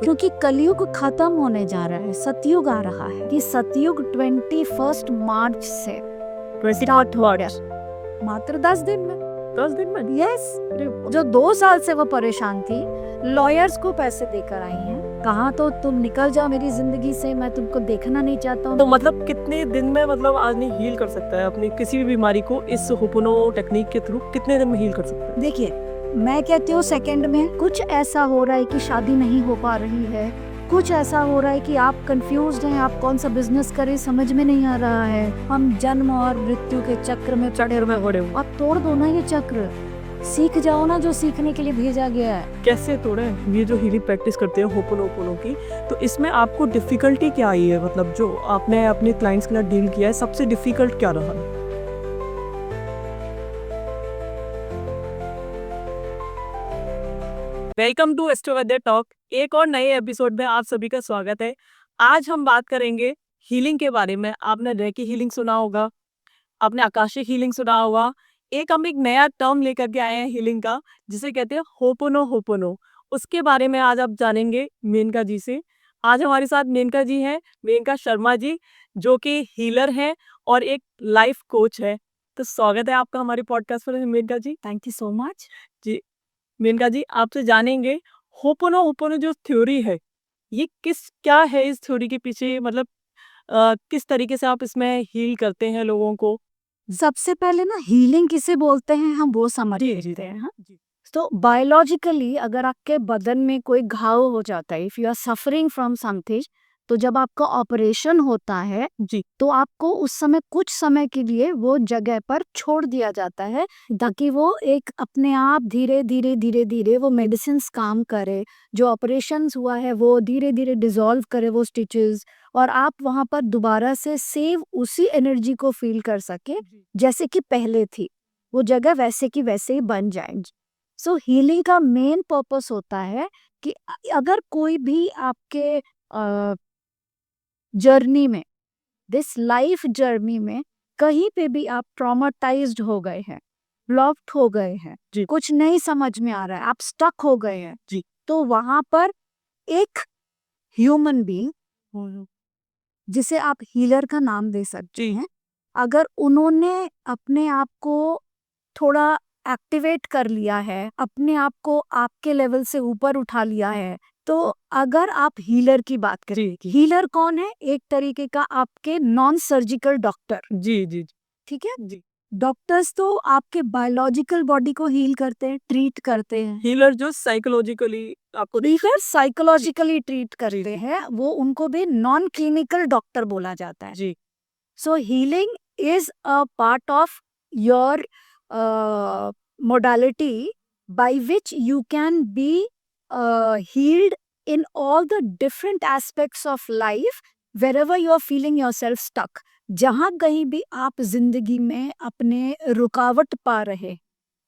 क्योंकि कलयुग खत्म होने जा रहा है, सतयुग आ रहा है। कि सतयुग 21 मार्च से स्टार्ट हो गया, मात्र 10 दिन में। 10 दिन में? यस। जो 2 साल से वो परेशान थी, लॉयर्स को पैसे देकर आई हैं, कहा तो तुम निकल जाओ मेरी जिंदगी से, मैं तुमको देखना नहीं चाहता तो हूँ। मतलब कितने दिन में मतलब आदमी हील कर सकता है अपनी किसी भी बीमारी को इस होपोनो टेक्निक के थ्रू? कितने दिन में हील कर सकता है? देखिए, मैं कहती हूँ सेकंड में। कुछ ऐसा हो रहा है कि शादी नहीं हो पा रही है, कुछ ऐसा हो रहा है कि आप कंफ्यूज्ड हैं, आप कौन सा बिजनेस करें समझ में नहीं आ रहा है। हम जन्म और मृत्यु के चक्र में चढ़े में पड़े हुए। आप तोड़ दो ना ये चक्र, सीख जाओ ना जो सीखने के लिए भेजा गया है। कैसे तोड़े ये जो हीलिंग प्रैक्टिस करते हैं होपोनोपोनो की? तो इसमें आपको डिफिकल्टी क्या आई है? मतलब जो आपने अपने क्लाइंट्स के साथ डील किया है, सबसे डिफिकल्ट क्या रहा है? Welcome to Astrovaidya talk. एक और नए एपिसोड में आप सभी का स्वागत है। आज हम बात करेंगे हीलिंग के बारे में। आपने रेकी हीलिंग सुना होगा, आपने आकाशिक हीलिंग सुना होगा। हम एक नया टर्म लेकर के आए हैं हीलिंग का, जिसे कहते हैं होपोनो होपोनो। उसके बारे में आज आप जानेंगे मेनका जी से। आज हमारे साथ मेनका जी हैं, मेनका शर्मा जी, जो कि हीलर हैं और एक लाइफ कोच है। तो स्वागत है आपका हमारे पॉडकास्ट पर मेनका जी। थैंक यू सो मच जी मेनका जी, आपसे जानेंगे होपोनो होपोनो जो थ्योरी है, ये क्या है इस थ्योरी के पीछे? मतलब किस तरीके से आप इसमें हील करते हैं लोगों को? सबसे पहले ना, हीलिंग किसे बोलते हैं हम वो समझ लेते हैं। हाँ? तो बायोलॉजिकली अगर आपके बदन में कोई घाव हो जाता है, if you are suffering from something, तो जब आपका ऑपरेशन होता है जी तो आपको उस समय कुछ समय के लिए वो जगह पर छोड़ दिया जाता है, ताकि वो एक अपने आप धीरे धीरे धीरे धीरे वो मेडिसिन काम करे, जो ऑपरेशन हुआ है वो धीरे धीरे डिसॉल्व करे वो स्टिचेस, और आप वहां पर दोबारा से सेव उसी एनर्जी को फील कर सके जैसे कि पहले थी, वो जगह वैसे की वैसे ही बन जाए। सो हीलिंग का मेन पर्पस होता है कि अगर कोई भी आपके जर्नी में, दिस लाइफ जर्नी में कहीं पे भी आप ट्रॉमाटाइज्ड हो गए हैं, ब्लॉक्ड हो गए हैं, जी कुछ नहीं समझ में आ रहा है, आप स्टक हो गए हैं, जी तो वहां पर एक ह्यूमन बीइंग, जिसे आप हीलर का नाम दे सकते जी हैं, अगर उन्होंने अपने आप को थोड़ा एक्टिवेट कर लिया है, अपने आप को आपके लेवल से ऊपर उठा लिया है, तो अगर आप हीलर की बात करें, जी हीलर कौन है? एक तरीके का आपके नॉन सर्जिकल डॉक्टर। जी जी ठीक है। जी। डॉक्टर्स तो आपके बायोलॉजिकल बॉडी को हील करते हैं, ट्रीट करते हैं। हीलर जो साइकोलॉजिकली आपको हीलर साइकोलॉजिकली ट्रीट करते जी हैं, वो उनको भी नॉन क्लिनिकल डॉक्टर बोला जाता है। जी So healing is a part of your modality by which you can be healed in all the different aspects of life wherever you are feeling yourself stuck. जहाँ कहीं भी आप जिंदगी में अपने रुकावट पा रहे,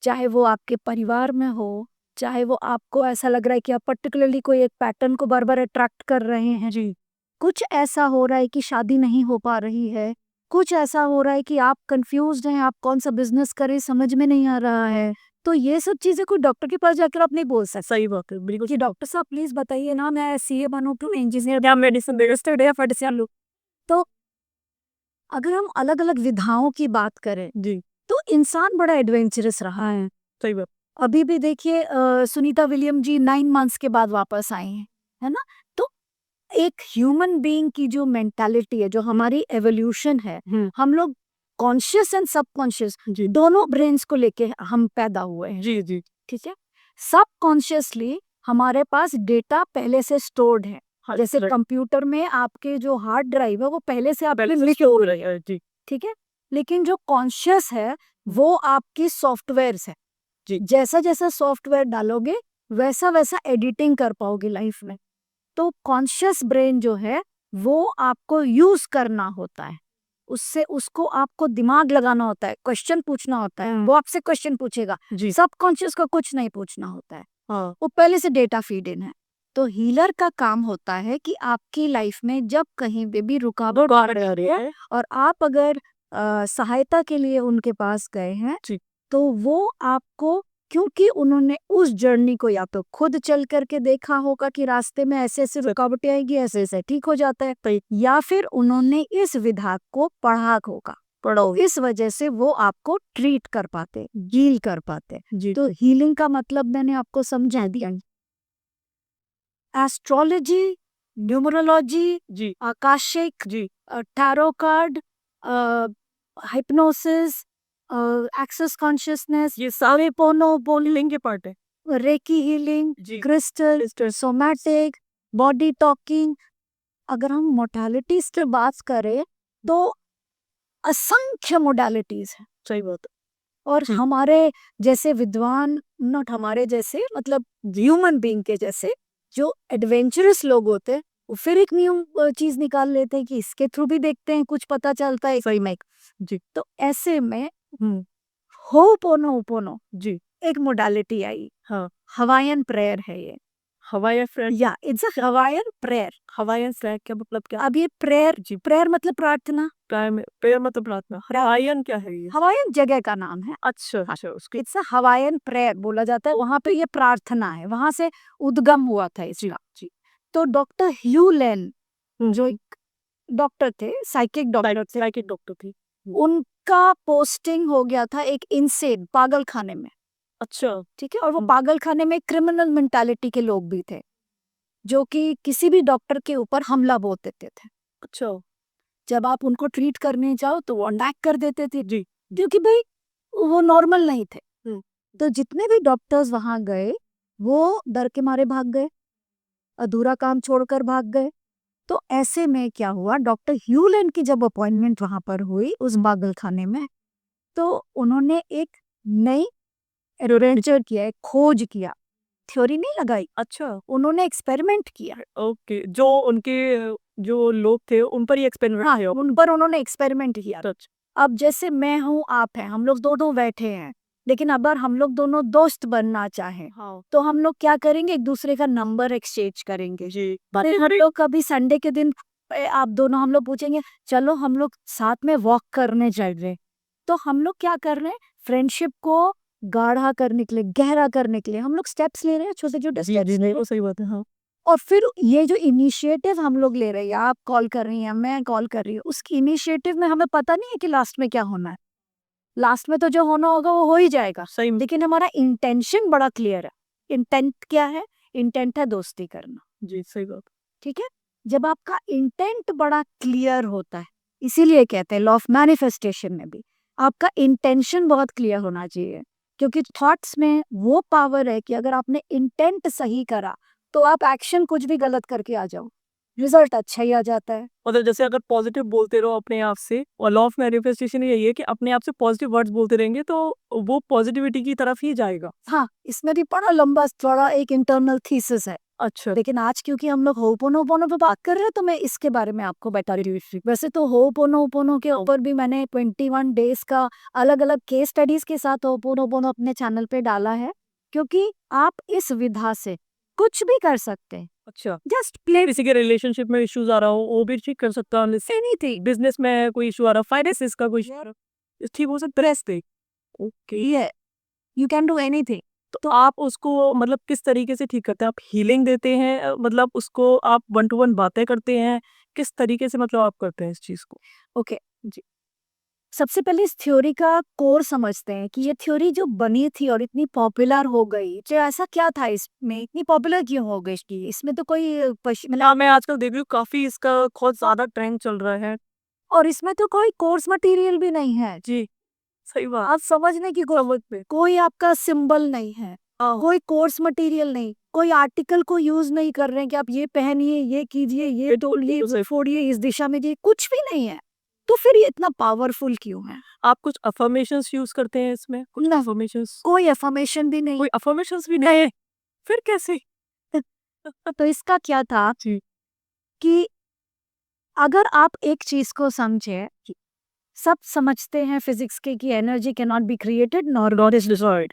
चाहे वो आपके परिवार में हो, चाहे वो आपको ऐसा लग रहा है कि आप पर्टिकुलरली कोई एक पैटर्न को बार बार अट्रैक्ट कर रहे हैं, जी कुछ ऐसा हो रहा है कि शादी नहीं हो पा रही है, कुछ ऐसा हो रहा है कि आप कंफ्यूज्ड हैं, आप कौन सा बिजनेस करें समझ में नहीं आ रहा है, तो ये सब चीजें कोई डॉक्टर के पास जाकर आप नहीं बोल सकते सही बात है, बिल्कुल। कि डॉक्टर साहब प्लीज बताइए ना, मैं सीए बनूं टू इंजीनियर या मेडिसिन या फटसियान लूं। तो अगर हम अलग अलग विधाओं की बात करें, जी तो इंसान बड़ा एडवेंचरस रहा है। सही बात। अभी भी देखिए, सुनीता विलियम जी 9 मंथ्स के बाद वापस आई हैं, है ना? तो एक ह्यूमन बीइंग की जो मेंटालिटी है, जो हमारी एवोल्यूशन है, हम लोग कॉन्शियस एंड सबकॉन्शियस जी दोनों ब्रेन्स को लेके हम पैदा हुए हैं। जी जी ठीक है। सबकॉन्शियसली हमारे पास डेटा पहले से स्टोर्ड है, हाँ, जैसे right. कंप्यूटर में आपके जो हार्ड ड्राइव है वो पहले से पहले आपके से लिखे हो हुए रही हैं। है। जी ठीक है। लेकिन जो कॉन्शियस है वो आपकी सॉफ्टवेयर है, जी जैसा जैसा सॉफ्टवेयर डालोगे वैसा वैसा एडिटिंग कर पाओगे लाइफ में। तो कॉन्शियस ब्रेन जो है वो आपको यूज करना होता है, उससे उसको आपको दिमाग लगाना होता है, क्वेश्चन पूछना होता है, वो आपसे क्वेश्चन पूछेगा। जी सबकॉन्शियस को कुछ नहीं पूछना होता है, हाँ वो पहले से डेटा फीड इन है। तो हीलर का काम होता है कि आपकी लाइफ में जब कहीं पे भी रुकावट आ रही है और आप अगर सहायता के लिए उनके पास गए हैं, जी तो वो आपको क्योंकि उन्होंने उस जर्नी को या तो खुद चल करके देखा होगा कि रास्ते में ऐसे ऐसे रुकावटें आएगी, ऐसे ऐसे ठीक हो जाता है, या फिर उन्होंने इस विधा को पढ़ा होगा। पढ़ो, इस वजह से वो आपको ट्रीट कर पाते, हील कर पाते। जी तो हीलिंग का मतलब मैंने आपको समझा दिया। एस्ट्रोलॉजी, न्यूमरोलॉजी, जी आकाशिक, जी tarot card, hypnosis, access consciousness, ये सारे हीलिंग के पार्ट है। रेकी हीलिंग, जी क्रिस्टल, सोमैटिक, बॉडी टॉकिंग। अगर हम मोडालिटीज की बात करें तो असंख्य मोडालिटीज है। सही बात और हमारे जैसे विद्वान, नॉट हमारे जैसे, मतलब ह्यूमन बीइंग के जैसे जो एडवेंचरस लोग होते हैं, वो फिर एक न्यू चीज निकाल लेते हैं कि इसके थ्रू भी देखते हैं, कुछ पता चलता है। सही में। जी तो ऐसे में हम्म होपोनोपोनो जी एक मोडालिटी आई। हाँ हवाईयन प्रेयर है ये। हवाई फ्रेंड या it's a Hawaiian prayer. Hawaiian flag क्या मतलब क्या? अब ये प्रेयर, जी प्रेयर मतलब प्रार्थना। पेयर मतलब प्रार्थना। हवाईयन क्या है ये? हवाईयन जगह का नाम है। अच्छा अच्छा उसकी। इट्स अ हवाईयन प्रेयर बोला जाता है, वहां पे ये प्रार्थना है, वहां से उद्गम हुआ था इसका। जी तो डॉक्टर ह्यू लेन, हम्म। जो एक डॉक्टर थे, साइकिक डॉक्टर थे, साइकिक डॉक्टर थी। उनका पोस्टिंग हो गया था एक इंसेन पागल खाने में। अच्छा ठीक है, और वो पागल खाने में क्रिमिनल मेंटालिटी के लोग भी थे, जो कि किसी भी डॉक्टर के ऊपर हमला बोल देते थे। अच्छा जब आप उनको ट्रीट करने जाओ तो वो अटैक कर देते थे, जी क्योंकि भाई वो नॉर्मल नहीं थे। हम्म। तो जितने भी डॉक्टर्स वहां गए वो डर के मारे भाग गए, अधूरा काम छोड़कर भाग गए। तो ऐसे में क्या हुआ, डॉक्टर ह्यूलेन की जब अपॉइंटमेंट वहां पर हुई उस पागल खाने में, तो उन्होंने एक नई एडवेंचर किया, एक खोज किया, थ्योरी नहीं लगाई, अच्छा उन्होंने एक्सपेरिमेंट किया। ओके जो उनके जो लोग थे उन पर ही एक्सपेरिमेंट हाँ, थे। उन पर उन्होंने एक्सपेरिमेंट किया। सच अब जैसे मैं हूँ, आप हैं, हम लोग दोनों बैठे हैं, लेकिन अगर हम लोग दोनों दोस्त बनना चाहें हाँ तो हम लोग क्या करेंगे, एक दूसरे का नंबर एक्सचेंज करेंगे। जी फिर हम लोग कभी संडे के दिन आप दोनों, हम लोग पूछेंगे चलो हम लोग साथ में वॉक करने चल रहे। तो हम लोग क्या कर रहे हैं, फ्रेंडशिप को गाढ़ा करने के लिए, गहरा करने के लिए हम लोग स्टेप्स ले रहे हैं, छोटे छोटे जी स्टेप्स ले रहे हैं। वो सही बात है। हाँ और फिर ये जो इनिशिएटिव हम लोग ले रहे हैं, आप कॉल कर रही हैं, मैं कॉल कर रही हूँ, उसकी इनिशिएटिव में हमें पता नहीं है कि लास्ट में क्या होना है। लास्ट में तो जो होना होगा वो हो ही जाएगा, सही में। लेकिन हमारा इंटेंशन बड़ा क्लियर है। इंटेंट क्या है? इंटेंट है दोस्ती करना। जी सही बात। ठीक है, जब आपका इंटेंट बड़ा क्लियर होता है, इसीलिए कहते हैं लॉ ऑफ मैनिफेस्टेशन में भी आपका इंटेंशन बहुत क्लियर होना चाहिए, क्योंकि थॉट्स में वो पावर है कि अगर आपने इंटेंट सही करा तो आप एक्शन कुछ भी गलत करके आ जाओ, रिजल्ट अच्छा ही आ जाता है। मतलब जैसे अगर पॉजिटिव बोलते रहो अपने आप से, और लॉ ऑफ मैनिफेस्टेशन यही है कि अपने आप से पॉजिटिव वर्ड्स बोलते रहेंगे तो वो पॉजिटिविटी की तरफ ही जाएगा। हाँ, इसमें भी बड़ा लंबा थोड़ा एक इंटरनल थीसिस है, अच्छा लेकिन आज क्योंकि हम लोग होपोनोपोनो पे बात कर रहे हैं तो मैं इसके बारे में आपको बता रही हूँ। वैसे तो होपोनोपोनो के ऊपर भी मैंने 21 डेज का अलग अलग केस स्टडीज के साथ होपोनोपोनो अपने चैनल पे डाला है, क्योंकि आप इस विधा से कुछ भी कर सकते हैं। अच्छा जस्ट प्ले किसी के रिलेशनशिप में इश्यूज आ रहा हो वो भी ठीक कर सकता है। एनीथिंग, बिजनेस में कोई इशू आ रहा, फाइनेंसिस का कोई इशू आ रहा, ठीक हो सकता है। Okay you can do anything. तो आप उसको मतलब किस तरीके से ठीक करते हैं? आप हीलिंग देते हैं, मतलब उसको आप 1 to 1 बातें करते हैं, किस तरीके से मतलब आप करते हैं इस चीज को? ओके जी, सबसे पहले इस थ्योरी का कोर समझते हैं कि ये थ्योरी जो बनी थी और इतनी पॉपुलर हो गई, जो ऐसा क्या था इसमें, इतनी पॉपुलर क्यों हो गई इसकी, इसमें तो कोई मतलब, हाँ मैं आजकल देख रही हूँ काफी इसका बहुत ज्यादा ट्रेंड चल रहा है। और इसमें तो कोई कोर्स मटेरियल भी नहीं है, जी सही बात। आप समझने की कोई आपका सिंबल नहीं है, कोई कोर्स मटेरियल नहीं, कोई आर्टिकल को यूज नहीं कर रहे हैं कि आप ये पहनिए, ये कीजिए, ये तोड़िए, फोड़िए, इस दिशा में जाइए, कुछ भी नहीं है। तो फिर ये इतना पावरफुल क्यों है? आप कुछ अफर्मेशंस यूज करते हैं इसमें? कुछ ना, अफर्मेशंस? कोई अफर्मेशन भी नहीं। कोई अफर्मेशंस भी नहीं है, फिर कैसे? तो इसका क्या था जी कि अगर आप एक चीज को समझे, सब समझते हैं फिजिक्स के कि energy can not be created nor not is destroyed.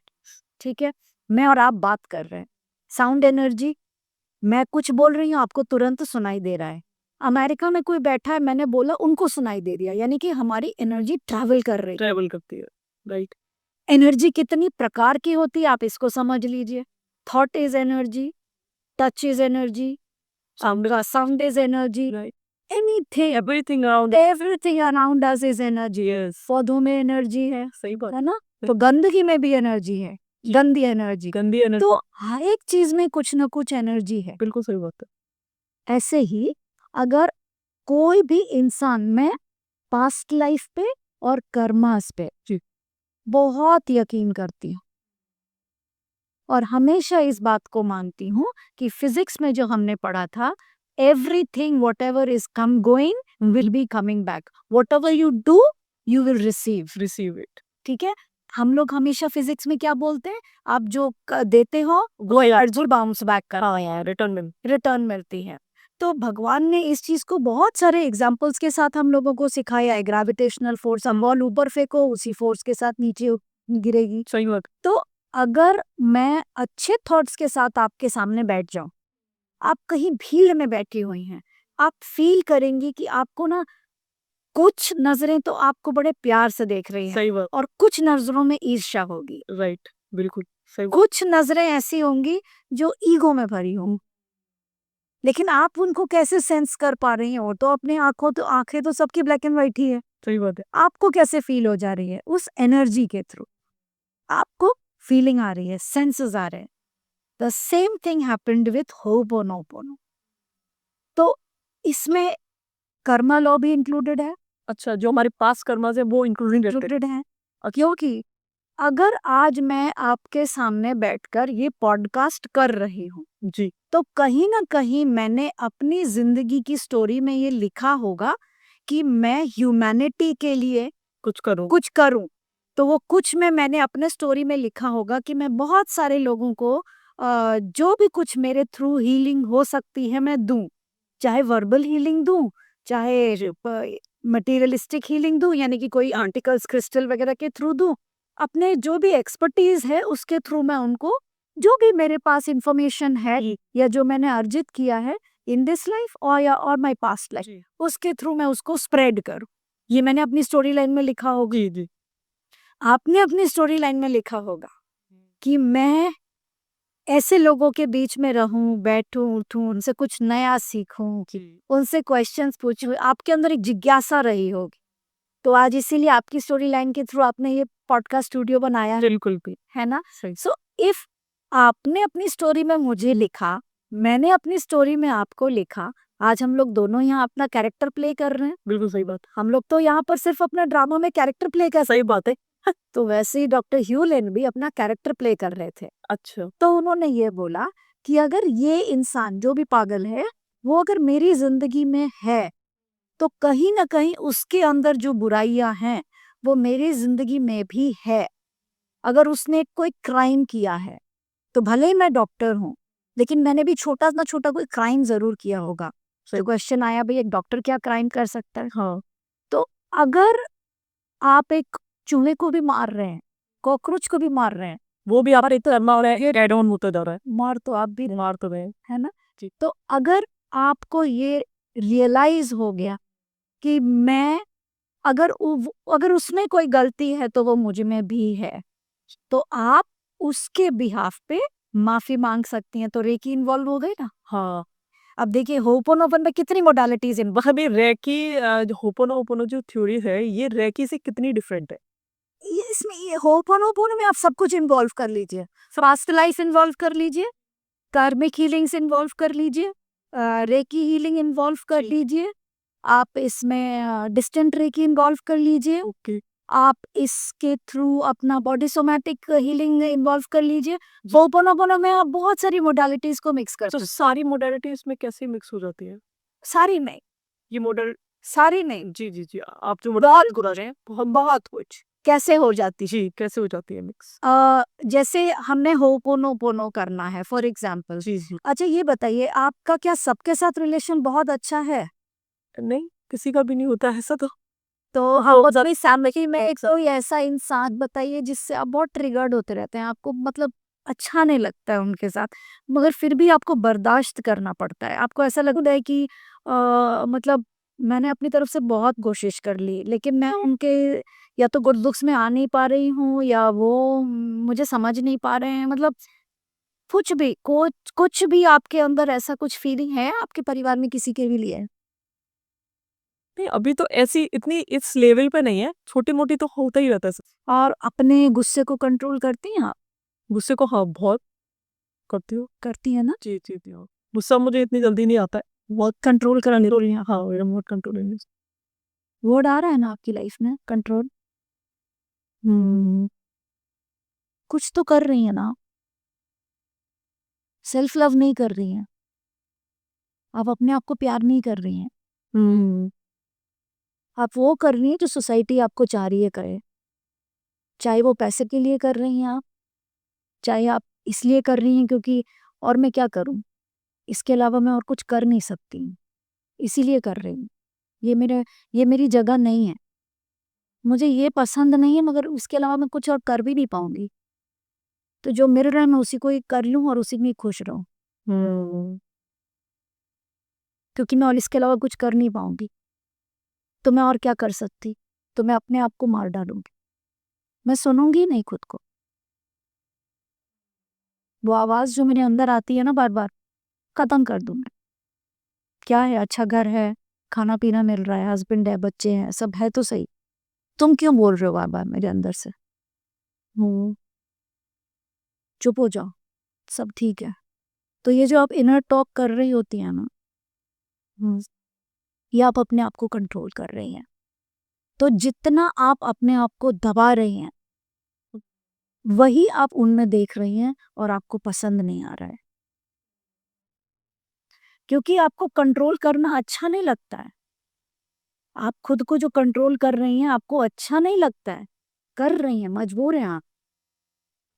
ठीक है, मैं और आप बात कर रहे हैं, साउंड एनर्जी, मैं कुछ बोल रही हूँ आपको तुरंत सुनाई दे रहा है। अमेरिका में कोई बैठा है, मैंने बोला, उनको सुनाई दे दिया, यानी कि हमारी एनर्जी ट्रैवल कर रही है। ट्रैवल करती है राइट। एनर्जी कितनी प्रकार की होती है आप इसको समझ लीजिए। Thought is energy, touch is energy, sound is energy, Right. Anything, Everything around. Everything around us is energy. Yes. पौधों में एनर्जी है सही बात। ना? तो गंदगी में भी एनर्जी है, गंदी एनर्जी। गंदी एनर्जी। तो हर एक चीज में कुछ ना कुछ एनर्जी है। बिल्कुल सही बात है। ऐसे ही अगर कोई भी इंसान, मैं पास्ट लाइफ पे और कर्मास पे जी। बहुत यकीन करती हूँ और हमेशा इस बात को मानती हूँ कि फिजिक्स में जो हमने पढ़ा था, everything what ever is come going will be coming back, what ever you do you will receive. Receive it. ठीक है, हम लोग हमेशा फिजिक्स में क्या बोलते हैं, आप जो देते हो वो जरूर बाउंस बैक कर, हाँ यार, रिटर्न में। रिटर्न मिलती है। तो भगवान ने इस चीज को बहुत सारे एग्जाम्पल्स के साथ हम लोगों को सिखाया है। ग्रेविटेशनल फोर्स, हम बॉल ऊपर फेंको उसी फोर्स के साथ नीचे गिरेगी। सही बात। तो अगर मैं अच्छे थॉट्स के साथ आपके सामने बैठ जाऊं, आप कहीं भीड़ में बैठी हुई हैं, आप फील करेंगी कि आपको ना कुछ नजरें तो आपको बड़े प्यार से देख रही हैं सही बात। और कुछ नजरों में ईर्ष्या होगी, राइट, बिल्कुल सही बात। कुछ नजरें ऐसी होंगी जो ईगो में भरी होंगी, लेकिन आप उनको कैसे सेंस कर पा रही हैं? वो तो अपने आंखें तो सबकी ब्लैक एंड व्हाइट ही है। सही बात है। आपको कैसे फील हो जा रही है? उस एनर्जी के थ्रू आपको फीलिंग आ रही है, सेंसेस आ रहे हैं। The same thing happened with ho'oponopono. तो इसमें कर्मा लॉ भी इंक्लूडेड है, अच्छा, जो हमारे पास कर्मास है वो इंक्लूडेड है। क्योंकि अगर आज मैं आपके सामने बैठकर ये पॉडकास्ट कर रही हूँ, जी। तो कहीं ना कहीं मैंने अपनी जिंदगी की स्टोरी में ये लिखा होगा कि मैं ह्यूमैनिटी के लिए कुछ करो। कुछ करूं। तो वो कुछ में मैंने अपने स्टोरी में लिखा होगा कि मैं बहुत सारे लोगों को जो भी कुछ मेरे थ्रू हीलिंग हो सकती है मैं दूं, चाहे वर्बल हीलिंग दूं, चाहे मटेरियलिस्टिक हीलिंग दूं, यानी कि कोई आर्टिकल्स क्रिस्टल वगैरह के थ्रू दूं, अपने जो भी एक्सपर्टीज है उसके थ्रू मैं उनको, जो भी मेरे पास इंफॉर्मेशन है या जो मैंने अर्जित किया है इन दिस लाइफ और माय पास्ट लाइफ, जी। उसके थ्रू मैं उसको स्प्रेड करूं। ये मैंने अपनी स्टोरी लाइन में लिखा होगा। जी जी। आपने अपनी स्टोरी लाइन में लिखा होगा कि मैं ऐसे लोगों के बीच में रहूं, बैठूं, उठूं, उनसे कुछ नया सीखूं, जी। उनसे क्वेश्चंस पूछूं। आपके अंदर एक जिज्ञासा रही होगी, तो आज इसीलिए आपकी स्टोरी लाइन के थ्रू आपने ये पॉडकास्ट स्टूडियो बनाया है, बिल्कुल भी। है ना? सही। सो इफ आपने अपनी स्टोरी में मुझे लिखा, मैंने अपनी स्टोरी में आपको लिखा, आज हम लोग दोनों यहाँ अपना कैरेक्टर प्ले कर रहे हैं। बिल्कुल सही बात। हम लोग तो यहाँ पर सिर्फ अपना ड्रामा में कैरेक्टर प्ले कर, सही बात है। तो वैसे ही डॉक्टर ह्यू लेन भी अपना कैरेक्टर प्ले कर रहे थे। अच्छा। तो उन्होंने ये बोला कि अगर ये इंसान जो भी पागल है वो अगर मेरी जिंदगी में है, तो कहीं ना कहीं उसके अंदर जो बुराइयां हैं वो मेरी जिंदगी में भी है। अगर उसने कोई क्राइम किया है, तो भले ही मैं डॉक्टर हूँ, लेकिन मैंने भी छोटा ना छोटा कोई क्राइम जरूर किया होगा। तो क्वेश्चन आया, भाई एक डॉक्टर क्या क्राइम कर सकता है? हाँ। तो अगर आप एक चूहे को भी मार रहे हैं, कॉकरोच को भी मार रहे हैं, वो भी हमारे इतना लंबा हो रहा है, डेड ऑन होता जा रहा है। मार तो आप भी मार तो रहे हैं। है ना? जी। तो अगर आपको ये रियलाइज हो गया कि मैं अगर उसमें कोई गलती है तो वो मुझ में भी है, तो आप उसके बिहाफ पे माफी मांग सकती हैं। तो रेकी इन्वॉल्व हो गई ना। हाँ। अब देखिए होपोनोपोन में कितनी मोडालिटीज इन, वह भी रेकी, जो होपोनोपोनो जो थ्योरी है, ये रेकी से कितनी डिफरेंट है। इसमें ये होपोनोपोन में आप सब कुछ इन्वॉल्व कर लीजिए, पास्ट लाइफ इन्वॉल्व कर लीजिए, कार्मिक हीलिंग्स इन्वॉल्व कर लीजिए, रेकी हीलिंग इन्वॉल्व कर लीजिए, आप इसमें डिस्टेंट रेकी इन्वॉल्व कर लीजिए, ओके। आप इसके थ्रू अपना बॉडी सोमैटिक हीलिंग इन्वॉल्व कर लीजिए। होपोनोपोनो में आप बहुत सारी मोडालिटीज को मिक्स कर तो सकते। सारी मोडालिटी इसमें कैसे मिक्स हो जाती है? सारी नहीं, ये मॉडल। सारी नहीं, जी जी जी, आप जो बहुत मॉडल गुना रहे हैं, बहुत बहुत कुछ कैसे हो जाती है। जी, कैसे हो जाती है मिक्स? जैसे हमने होपोनोपोनो करना है फॉर एग्जाम्पल। जी जी। अच्छा ये बताइए, आपका क्या सबके साथ रिलेशन बहुत अच्छा है? नहीं, किसी का भी नहीं होता है ऐसा तो। तो हम अपनी फैमिली में एक कोई ऐसा इंसान बताइए जिससे आप बहुत ट्रिगर्ड होते रहते हैं, आपको मतलब अच्छा नहीं लगता है उनके साथ, मगर फिर भी आपको बर्दाश्त करना पड़ता है। आपको ऐसा लगता है कि मतलब मैंने अपनी तरफ से बहुत कोशिश कर ली, लेकिन मैं उनके या तो गुड-बुक्स में आ नहीं पा रही हूँ या वो मुझे समझ नहीं पा रहे हैं। मतलब कुछ भी आपके अंदर ऐसा कुछ फीलिंग है आपके परिवार में किसी के भी लिए? नहीं, अभी तो ऐसी इतनी इस लेवल पे नहीं है, छोटी-मोटी तो होता ही रहता है सब। और अपने गुस्से को कंट्रोल करती हैं आप? गुस्से को हाँ, बहुत करती हूँ। करती हैं ना? जी, जी, जी, हाँ। गुस्सा मुझे इतनी जल्दी नहीं आता है, बहुत कंट्रोल करने कंट्रोल हाँ, रिमोट कंट्रोल वर्ड आ रहा है ना आपकी लाइफ में कंट्रोल? कुछ तो कर रही हैं ना? सेल्फ लव नहीं कर रही हैं। आप अपने आप को प्यार नहीं कर रही हैं। हुँ, आप वो कर रही हैं जो सोसाइटी आपको चाह रही है करे। चाहे वो पैसे के लिए कर रही हैं आप, चाहे आप इसलिए कर रही हैं क्योंकि और मैं क्या करूँ? इसके अलावा मैं और कुछ कर नहीं सकती हूँ, इसीलिए कर रही हूँ। ये मेरी जगह नहीं है। मुझे ये पसंद नहीं है मगर उसके अलावा मैं कुछ और कर भी नहीं पाऊँगी। तो जो मिल रहा है मैं उसी को ही कर लूँ और उसी में ही खुश रहूँ, हुँ, क्योंकि मैं और इसके अलावा कुछ कर नहीं पाऊँगी। तो मैं और क्या कर सकती? तो मैं अपने आप को मार डालूँगी। मैं सुनूँगी ही नहीं खुद को। वो आवाज़ जो मेरे अंदर आती है ना बार-बार, ख़त्म कर दूँ मैं। क्या है, अच्छा घर है, खाना-पीना मिल रहा है, हस्बैंड है, बच्चे हैं, सब है तो सही। तुम क्यों बोल रहे हो बार-बार मेरे अंदर से? हुँ, चुप हो जाओ, सब ठीक है। तो ये जो आप इनर टॉक कर रही होती हैं ना, हुँ, ये आप अपने आप को कंट्रोल कर रही हैं। तो जितना आप अपने आप को दबा रही हैं, वही आप उनमें देख रही हैं और आपको पसंद नहीं आ रहा है। क्योंकि आपको कंट्रोल करना अच्छा नहीं लगता है। आप खुद को जो कंट्रोल कर रही हैं, आपको अच्छा नहीं लगता है। कर रही हैं, मजबूर हैं आप।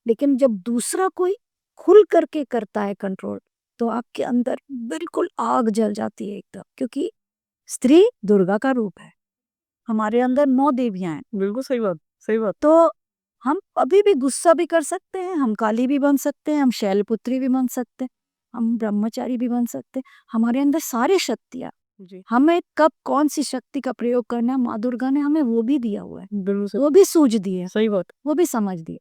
लेकिन जब दूसरा कोई खुल करके करता है कंट्रोल, तो आपके अंदर बिल्कुल आग जल जाती है एकदम, क्योंकि स्त्री दुर्गा का रूप है। हमारे अंदर 9 देवियाँ हैं। बिल्कुल सही बात, सही बात। तो हम अभी भी गुस्सा भी कर सकते हैं, हम काली भी बन सकते हैं, हम शैलपुत्री भी बन सकते हैं, हम ब्रह्मचारी भी बन सकते हैं। हमारे अंदर सारी शक्तियाँ, जी, हमें कब कौन-सी शक्ति का प्रयोग करना है, माँ दुर्गा ने हमें वो भी दिया हुआ है। बिल्कुल सही वो भी सूझ दी है, सही बात। वो भी समझ दी है।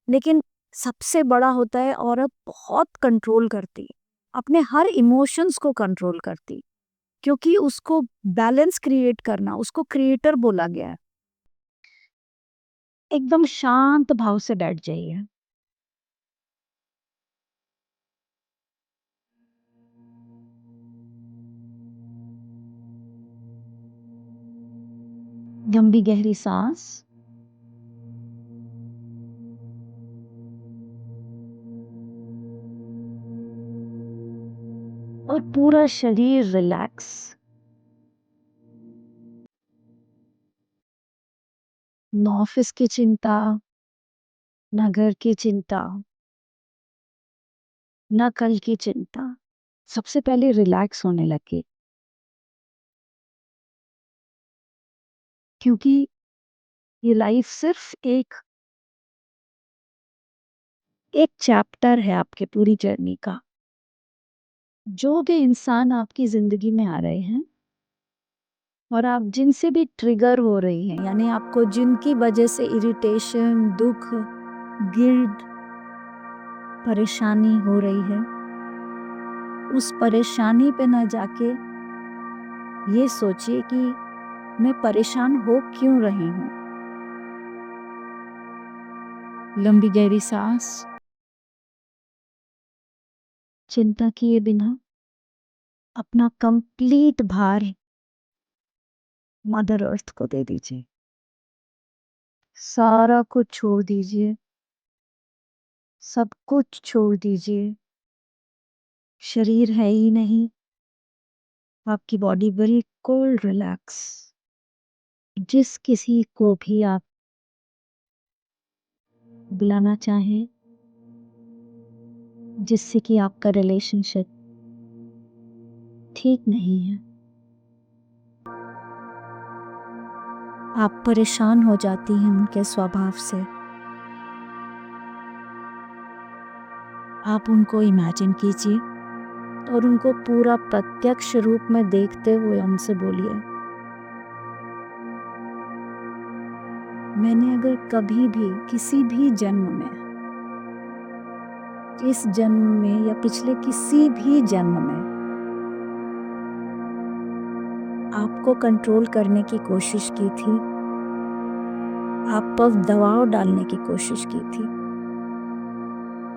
लेकिन सबसे बड़ा होता है औरत बहुत कंट्रोल करती है, अपने हर इमोशंस को कंट्रोल करती है, क्योंकि उसको बैलेंस क्रिएट करना, उसको क्रिएटर बोला गया है। एकदम शांत भाव से बैठ जाइए। लंबी गहरी सांस और पूरा शरीर रिलैक्स। ना ऑफिस की चिंता, ना घर की चिंता, ना कल की चिंता। सबसे पहले रिलैक्स होने लगे, क्योंकि ये लाइफ सिर्फ एक चैप्टर है आपके पूरी जर्नी का। जो भी इंसान आपकी जिंदगी में आ रहे हैं और आप जिनसे भी ट्रिगर हो रही हैं, यानी आपको जिनकी वजह से इरिटेशन, दुख, गिल्ट, परेशानी हो रही है, उस परेशानी पे ना जाके ये सोचिए कि मैं परेशान हो क्यों रही हूँ। लंबी गहरी सांस, चिंता किए बिना अपना कंप्लीट भार मदर अर्थ को दे दीजिए। सारा कुछ छोड़ दीजिए, सब कुछ छोड़ दीजिए। शरीर है ही नहीं, आपकी बॉडी बिल्कुल रिलैक्स। जिस किसी को भी आप बुलाना चाहें, जिससे कि आपका रिलेशनशिप ठीक नहीं है, आप परेशान हो जाती हैं उनके स्वभाव से। आप उनको इमेजिन कीजिए और उनको पूरा प्रत्यक्ष रूप में देखते हुए उनसे बोलिए, मैंने अगर कभी भी किसी भी जन्म में, इस जन्म में या पिछले किसी भी जन्म में आपको कंट्रोल करने की कोशिश की थी, आप पर दबाव डालने की कोशिश की थी,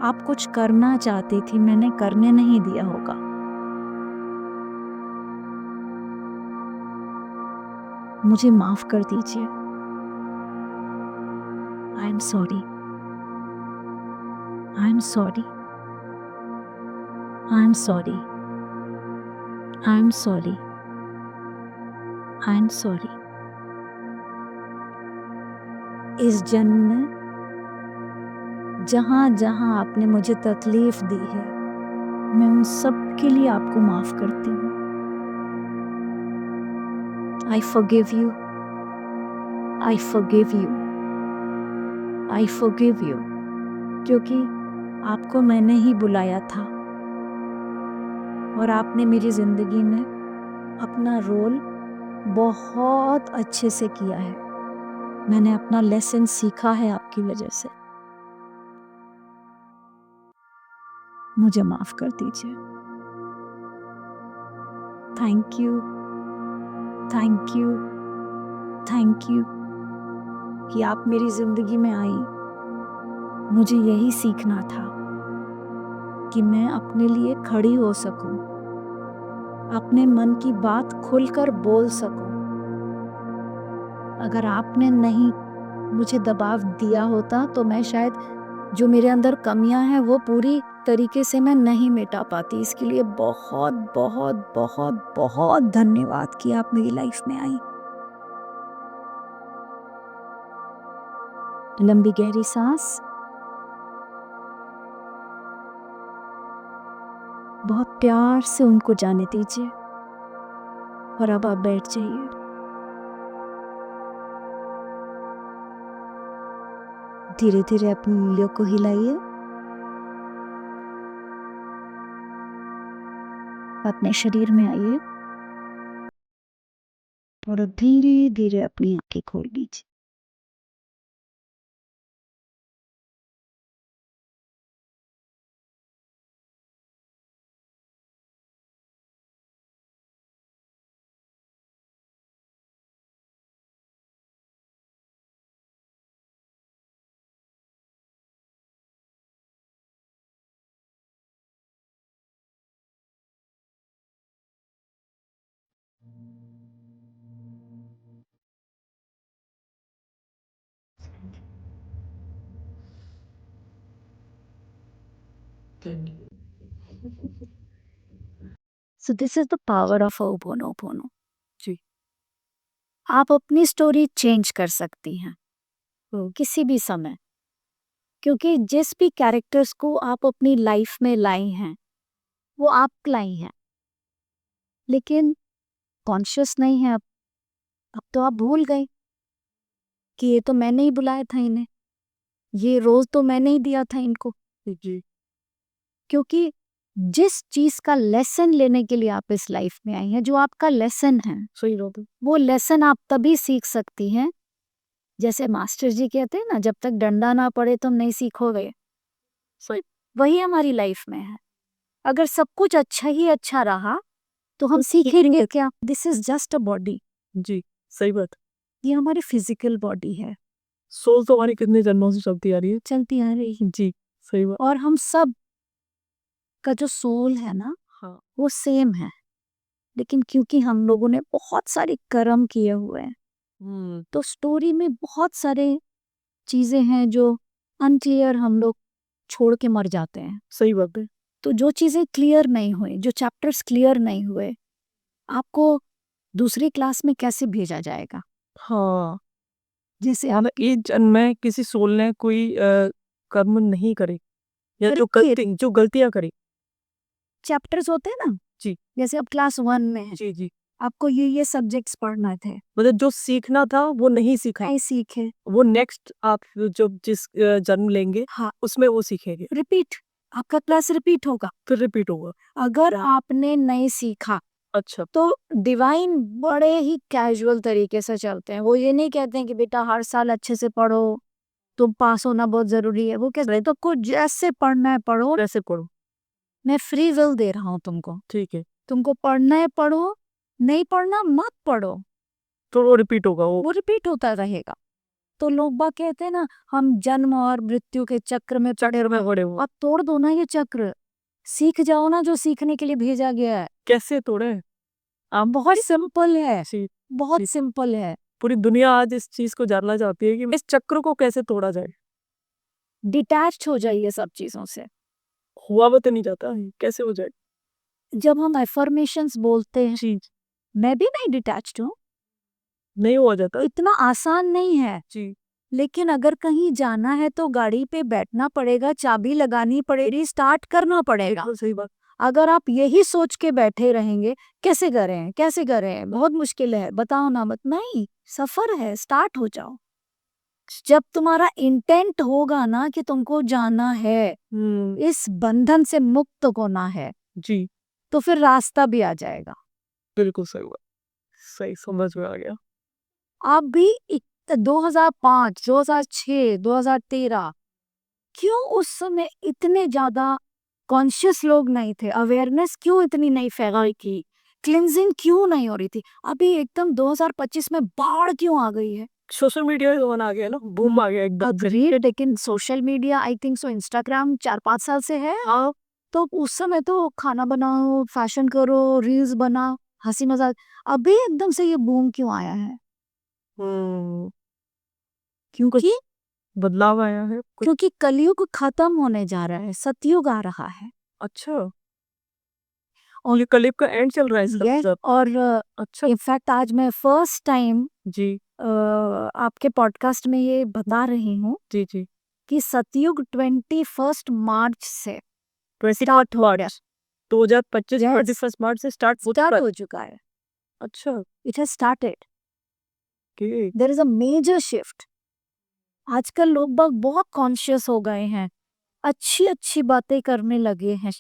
आप कुछ करना चाहती थी, मैंने करने नहीं दिया होगा, मुझे माफ कर दीजिए। आई am sorry, I am sorry, I am sorry, I am sorry, I am sorry. इस जन्म में जहाँ जहाँ आपने मुझे तकलीफ दी है, मैं उन सब के लिए आपको माफ करती हूँ। I forgive you, I forgive you, I forgive you, क्योंकि आपको मैंने ही बुलाया था और आपने मेरी जिंदगी में अपना रोल बहुत अच्छे से किया है। मैंने अपना लेसन सीखा है आपकी वजह से। मुझे माफ कर दीजिए। Thank you, thank you, thank you कि आप मेरी जिंदगी में आई। मुझे यही सीखना था कि मैं अपने लिए खड़ी हो सकूं, अपने मन की बात खुलकर बोल सकूं। अगर आपने नहीं मुझे दबाव दिया होता तो मैं शायद जो मेरे अंदर कमियां हैं वो पूरी तरीके से मैं नहीं मिटा पाती। इसके लिए बहुत बहुत बहुत बहुत धन्यवाद कि आप मेरी लाइफ में आई। लंबी गहरी सांस, बहुत प्यार से उनको जाने दीजिए और अब आप बैठ जाइए। धीरे धीरे अपनी उंगलियों को हिलाइए, अपने शरीर में आइए और धीरे धीरे अपनी आंखें खोल लीजिए। So this is the power of Ho'oponopono. जी। आप अपनी स्टोरी चेंज कर सकती हैं किसी भी समय, क्योंकि जिस भी कैरेक्टर्स को आप अपनी लाइफ में लाई हैं वो आप लाई हैं, लेकिन कॉन्शियस नहीं है। अब तो आप भूल गए कि ये तो मैंने ही बुलाया था इन्हें, ये रोज तो मैंने ही दिया था इनको। जी। क्योंकि जिस चीज का लेसन लेने के लिए आप इस लाइफ में आई हैं, जो आपका लेसन है, सही बात है। वो लेसन आप तभी सीख सकती हैं, जैसे मास्टर जी कहते हैं ना, जब तक डंडा ना पड़े तुम नहीं सीखोगे। सही। वही हमारी लाइफ में है। अगर सब कुछ अच्छा ही अच्छा रहा तो हम सीखेंगे क्या? This is just a body. जी, सही बात। ये हमारी फिजिकल बॉडी है, सोल तो हमारी कितने जन्मों से चलती आ रही है। चलती आ रही है। जी, सही बात। और हम सब का जो सोल है ना, हाँ। वो सेम है, लेकिन क्योंकि हम लोगों ने बहुत सारे कर्म किए हुए हैं, तो स्टोरी में बहुत सारे चीजें हैं जो अनक्लियर हम लोग छोड़ के मर जाते हैं। सही बात है। तो जो चीजें क्लियर नहीं हुए, जो चैप्टर्स क्लियर नहीं हुए, आपको दूसरी क्लास में कैसे भेजा जाएगा? हाँ, जैसे मतलब आप इस जन्म में किसी सोल ने कोई कर्म नहीं करे या जो गलतियां करी। चैप्टर्स होते हैं ना, जी। जैसे अब क्लास 1 में है, जी, जी। आपको ये सब्जेक्ट्स पढ़ना थे, मतलब जो सीखना था वो नहीं सीखा, नहीं सीखे। वो नेक्स्ट आप जो जिस जन्म लेंगे हाँ, उसमें वो सीखेंगे, रिपीट, आपका क्लास रिपीट होगा। फिर रिपीट होगा। अगर आपने नहीं सीखा अच्छा तो डिवाइन बड़े ही कैजुअल तरीके से चलते हैं। वो ये नहीं कहते हैं कि बेटा हर साल अच्छे से पढ़ो, तुम पास होना बहुत जरूरी है। वो कहते हैं तुमको जैसे पढ़ना है पढ़ो, कैसे पढ़ूं? मैं फ्री विल दे रहा हूँ तुमको। ठीक है, तुमको पढ़ना है पढ़ो, नहीं पढ़ना मत पढ़ो, तो वो रिपीट होगा वो। वो रिपीट होता रहेगा। तो लोग बाग कहते हैं ना, हम जन्म और मृत्यु के चक्र में पड़े चक्कर में रहो। पड़े हुए। आप तोड़ दो ना ये चक्र, सीख जाओ ना जो सीखने के लिए भेजा गया है। कैसे तोड़े? आप बहुत सिंपल है, सी- बहुत सी- सिंपल है। पूरी दुनिया आज इस चीज को जानना चाहती है कि इस चक्र को कैसे तोड़ा जाए। डिटैच हो जाइए सब चीजों से। हुआ वो तो नहीं जाता, कैसे हो जाए? जब हम एफर्मेशंस बोलते हैं, चीज मैं भी नहीं डिटैच्ड हूँ, नहीं हुआ जाता। इतना आसान नहीं है। जी, लेकिन अगर कहीं जाना है तो गाड़ी पे बैठना पड़ेगा, चाबी लगानी पड़ेगी, स्टार्ट करना पड़ेगा। बिल्कुल सही बात। अगर आप यही सोच के बैठे रहेंगे कैसे करें कैसे करें, बहुत मुश्किल है, बताओ ना मत, नहीं, सफर है, स्टार्ट हो जाओ। जब तुम्हारा इंटेंट होगा ना कि तुमको जाना है, इस बंधन से मुक्त होना है, जी, तो फिर रास्ता भी आ जाएगा। बिल्कुल सही बात। सही समझ में आ गया। आप भी 2005, 2006, 2013, क्यों उस समय इतने ज्यादा कॉन्शियस लोग नहीं थे? अवेयरनेस क्यों इतनी नहीं फैलाई थी? क्लिनजिंग क्यों नहीं हो रही थी? अभी एकदम 2025 में बाढ़ क्यों आ गई है? सोशल मीडिया जमाना आ गया ना, बूम आ गया एकदम से। अग्रीड, लेकिन social media I think so Instagram 4-5 साल से है। हाँ, तो उस समय तो खाना बनाओ, फैशन करो, रील्स बनाओ, हंसी मजाक। अभी एकदम से ये बूम क्यों आया है? हम्म, क्योंकि बदलाव आया है कुछ। क्योंकि कलयुग खत्म होने जा रहा है, सतयुग आ रहा है। अच्छा, और ये कलिप का एंड चल रहा है इसका यस, मतलब। और अच्छा, इनफैक्ट आज मैं फर्स्ट टाइम जी, आपके पॉडकास्ट में ये बता रही हूँ जी, जी। कि सतयुग 21 मार्च से 20 स्टार्ट हो गया, 2025 Yes. 21 मार्च से स्टार्ट हो स्टार्ट चुका है। हो चुका है। अच्छा, it has started, okay. There is a major shift. आजकल लोग बाग बहुत कॉन्शियस हो गए हैं, अच्छी अच्छी बातें करने लगे हैं,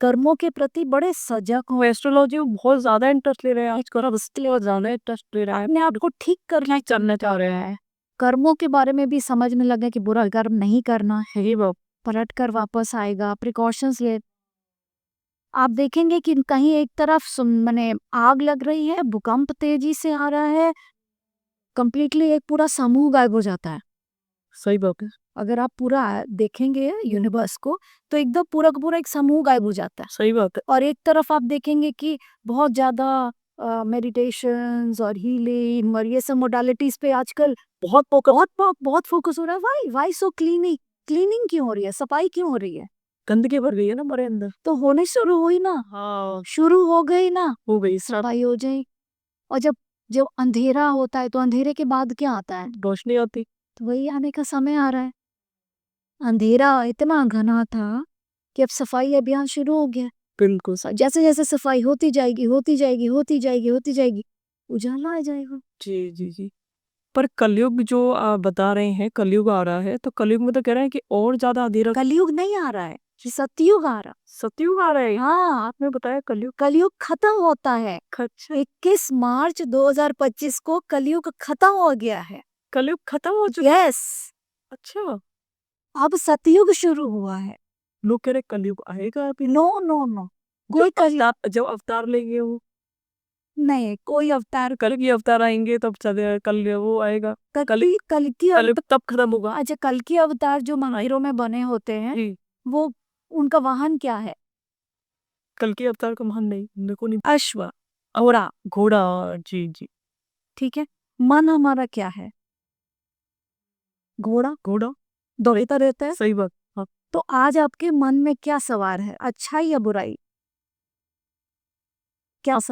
कर्मों के प्रति बड़े सजग हो, वो एस्ट्रोलॉजी में बहुत ज्यादा इंटरेस्ट ले रहे हैं आजकल, अब इसलिए बहुत ज्यादा इंटरेस्ट ले रहा है। अपने आप को ठीक करना चलने चाह रहे हैं। कर्मों के बारे में भी समझने लगे कि बुरा कर्म नहीं करना है, ये बात पलट कर वापस आएगा, प्रिकॉशंस ले। आप देखेंगे कि कहीं एक तरफ माने आग लग रही है, भूकंप तेजी से आ रहा है, कंप्लीटली एक पूरा समूह गायब हो जाता है। सही बात है। अगर आप पूरा देखेंगे यूनिवर्स को, तो एकदम पूरा का पूरा एक समूह गायब हो जाता है। सही बात है। और एक तरफ आप देखेंगे कि बहुत ज्यादा मेडिटेशंस और हीलिंग और ये सब मोडालिटीज पे आजकल बहुत फोकस हो रहा है। वाई सो क्लीनिंग, क्लीनिंग क्यों हो रही है, सफाई क्यों हो रही है? गंदगी भर गई है ना हमारे अंदर। तो होने शुरू हुई ना, हाँ, शुरू हो गई ना, हो गई सब। सफाई हो जाए। और जब जब अंधेरा होता है तो अंधेरे के बाद क्या आता है? रोशनी आती। तो वही आने का समय आ रहा है। अंधेरा इतना घना था कि अब सफाई अभियान शुरू हो गया। बिल्कुल। जैसे जैसे सफाई होती जाएगी होती जाएगी होती जाएगी होती जाएगी, उजाला आ जाएगा। जी, जी, जी। पर कलयुग जो बता रहे हैं, कलयुग आ रहा है, तो कलयुग में तो कह रहे हैं कि और ज्यादा अंधेरा। कलयुग नहीं आ रहा है, सतयुग आ रहा। सतयुग आ रहा है। हाँ, आपने बताया कलयुग। कलयुग खत्म होता है। अच्छा, 21 मार्च 2025 को कलयुग खत्म हो गया है। कलयुग खत्म हो चुका। यस, अच्छा, अब सतयुग शुरू हुआ है। लोग कह रहे कलयुग आएगा अभी। नो नो नो, कोई कलयुग जब अवतार लेंगे वो, नहीं, कोई अवतार। कल की अवतार आएंगे तब चले, कल वो आएगा। कल की कलयुग तब खत्म होगा। अच्छा, कल की अवतार जो मंदिरों में बने होते हैं, जी, वो उनका वाहन क्या है? कल की अवतार का महान नहीं, मेरे को नहीं। अश्व, घोड़ा। घोड़ा। जी, जी। ठीक है, मन हमारा क्या है? घोड़ा। घोड़ा। दौड़ता रहता है। सही बात। हाँ, तो आज आपके मन में क्या सवार है, अच्छाई या बुराई?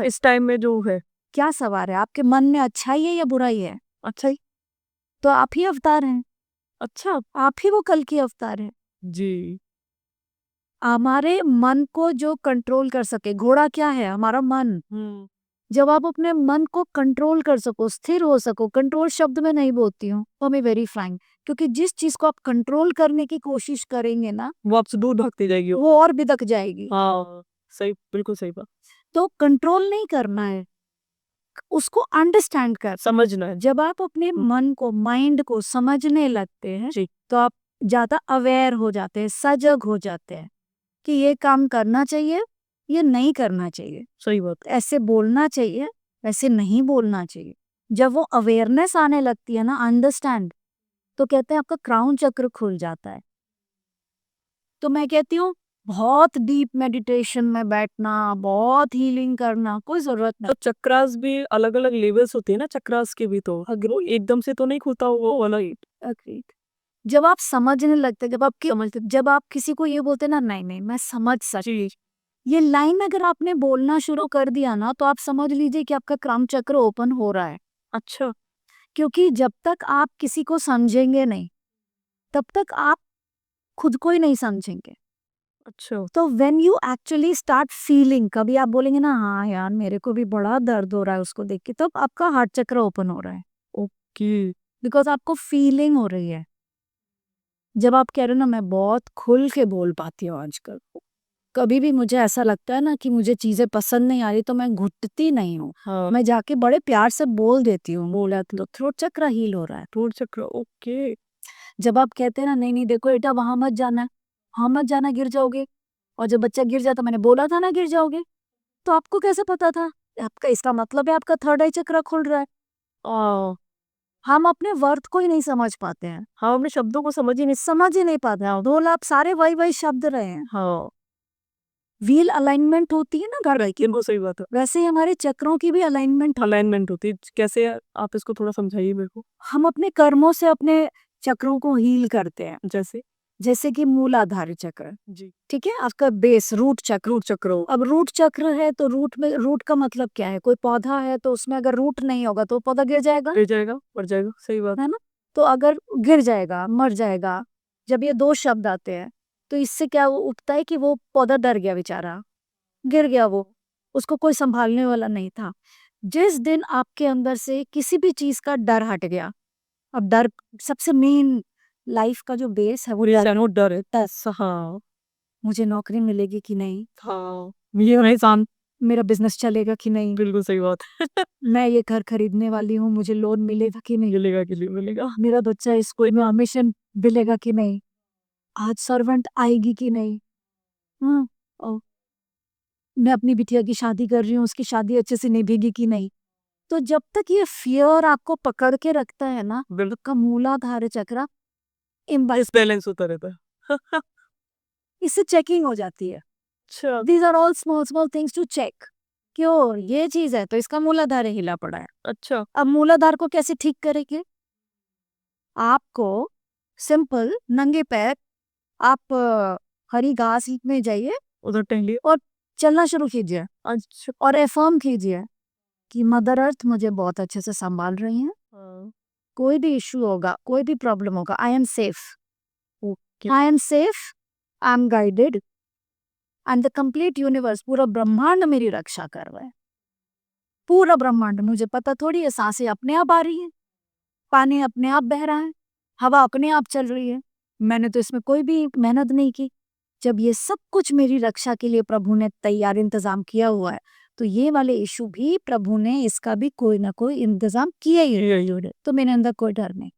इस टाइम में जो है। क्या सवार है आपके मन में, अच्छाई है या बुराई है? अच्छा ही। तो आप ही अवतार हैं, अच्छा। आप ही वो कल की अवतार हैं। जी। हमारे मन को जो कंट्रोल कर सके, घोड़ा क्या है? हमारा मन। जब आप अपने मन को कंट्रोल कर सको, स्थिर हो सको, कंट्रोल शब्द में नहीं बोलती हूँ, तो मैं वेरी फ्रैंक, क्योंकि जिस चीज को आप कंट्रोल करने की कोशिश करेंगे ना, वो आपसे दूर भागती जाएगी वो। वो और बिदक जाएगी। हाँ, सही, बिल्कुल सही बात। तो कंट्रोल नहीं करना है, उसको अंडरस्टैंड कर। समझना है। जब आप अपने मन को, माइंड को समझने लगते हैं जी। तो आप ज्यादा अवेयर हो जाते हैं, सजग हो जाते हैं कि ये काम करना चाहिए, ये नहीं करना चाहिए, सही बात। ऐसे बोलना चाहिए, ऐसे नहीं बोलना चाहिए। जब वो अवेयरनेस आने लगती है ना, अंडरस्टैंड, तो कहते हैं आपका क्राउन चक्र खुल जाता है। तो मैं कहती हूँ बहुत डीप मेडिटेशन में बैठना, बहुत हीलिंग करना कोई जरूरत नहीं। तो चक्रास भी अलग-अलग लेवल्स होते हैं ना चक्रास के भी तो। वो एकदम से तो नहीं खुलता वो वाला ही। Agreed. जब आप समझने लगते, जब आप किसी को ये बोलते ना, नहीं नहीं मैं समझ सकती, जी। ये लाइन अगर आपने बोलना शुरू कर दिया ना, तो आप समझ लीजिए कि आपका क्राउन चक्र ओपन हो रहा है। अच्छा। क्योंकि जब तक आप किसी को समझेंगे नहीं, तब तक आप खुद को ही नहीं समझेंगे। अच्छा। तो when you actually start feeling, कभी आप बोलेंगे ना, हाँ यार मेरे को भी बड़ा दर्द हो रहा है उसको देख के, तब आपका हार्ट चक्र ओपन हो रहा है, ओके। बिकॉज आपको फीलिंग हो रही है। जब आप कह रहे हो ना, मैं बहुत खुल के बोल पाती हूँ आजकल, कभी भी मुझे ऐसा लगता है ना कि मुझे चीजें पसंद नहीं आ रही, तो मैं घुटती नहीं हूँ, हाँ। मैं जाके बड़े प्यार से बोल देती हूँ, बोला तो थ्रोट चक्र हील हो रहा है। थ्रोट चक्र, ओके। जब आप कहते हैं ना, नहीं नहीं देखो बेटा वहां मत जाना, वहां मत जाना गिर जाओगे, और जब बच्चा गिर जाता, मैंने बोला था ना गिर जाओगे, तो आपको कैसे पता था? आपका, इसका मतलब है आपका थर्ड आई चक्र खुल रहा है। आ, हम अपने वर्थ को ही नहीं समझ पाते हैं, हाँ, अपने शब्दों को समझ ही नहीं। समझ ही नहीं पाते हैं, बोल आप सारे वही वही शब्द रहे हैं। हाँ, व्हील अलाइनमेंट होती है ना घर की, इनको सही बात है। वैसे ही हमारे चक्रों की भी अलाइनमेंट। अलाइनमेंट होती है कैसे? आप इसको थोड़ा समझाइए मेरे को। हम अपने कर्मों से अपने चक्रों को हील करते हैं, जैसे? जैसे कि मूलाधार चक्र, जी। ठीक है, आपका बेस रूट चक्र। रूट चक्र हो। अब रूट चक्र है तो रूट में, रूट का मतलब क्या है? कोई पौधा है तो उसमें अगर रूट नहीं होगा तो पौधा गिर जाएगा, गिर जाएगा, मर जाएगा, सही बात। है ना? तो अगर गिर जाएगा, मर जाएगा, जब ये दो शब्द आते हैं, तो इससे क्या वो उठता है कि वो पौधा डर गया, बेचारा गिर गया, वो उसको कोई संभालने वाला नहीं था। जिस दिन आपके अंदर से किसी भी चीज का डर हट गया, अब डर सबसे मेन लाइफ का जो बेस है वो डर है। हाँ। मुझे नौकरी मिलेगी कि नहीं, हाँ, ये नहीं शांत। मेरा बिजनेस चलेगा कि नहीं, बिल्कुल सही बात। मैं ये घर खरीदने वाली हूँ, मुझे लोन मिलेगा कि नहीं, मिलेगा कि नहीं मिलेगा। मेरा बच्चा स्कूल में एडमिशन मिलेगा कि नहीं, आज सर्वेंट आएगी कि नहीं, हाँ, और मैं अपनी बिटिया की शादी कर रही हूँ, उसकी शादी अच्छे से निभेगी कि नहीं। तो जब तक ये फियर आपको पकड़ के रखता है ना, बिल्कुल। का मूलाधार चक्र इम्बैलेंस, बैलेंस होता रहता है। इससे चेकिंग हो जाती है। अच्छा। These are all small small things to check, क्यों ये चीज है तो इसका मूलाधार हिला पड़ा है। अच्छा। अब मूलाधार को कैसे ठीक करेंगे? आपको सिंपल नंगे पैर आप हरी घास में जाइए उधर टहलिए। और चलना शुरू कीजिए, अच्छा। और एफर्म कीजिए कि मदर अर्थ मुझे बहुत अच्छे से संभाल रही है, हाँ। कोई भी इश्यू होगा, कोई भी प्रॉब्लम होगा, I am safe, okay. I am safe, I am guided, and the complete universe, पूरा ब्रह्मांड मेरी रक्षा कर रहा है। पूरा ब्रह्मांड, मुझे पता थोड़ी है, सांसें अपने आप आ रही है, पानी अपने आप बह रहा है, हवा अपने आप चल रही है, मैंने तो इसमें कोई भी मेहनत नहीं की। जब ये सब कुछ मेरी रक्षा के लिए प्रभु ने तैयार इंतजाम किया हुआ है, तो ये वाले इशू भी प्रभु ने, इसका भी कोई ना कोई इंतजाम किया ही है, तो मेरे अंदर कोई डर नहीं।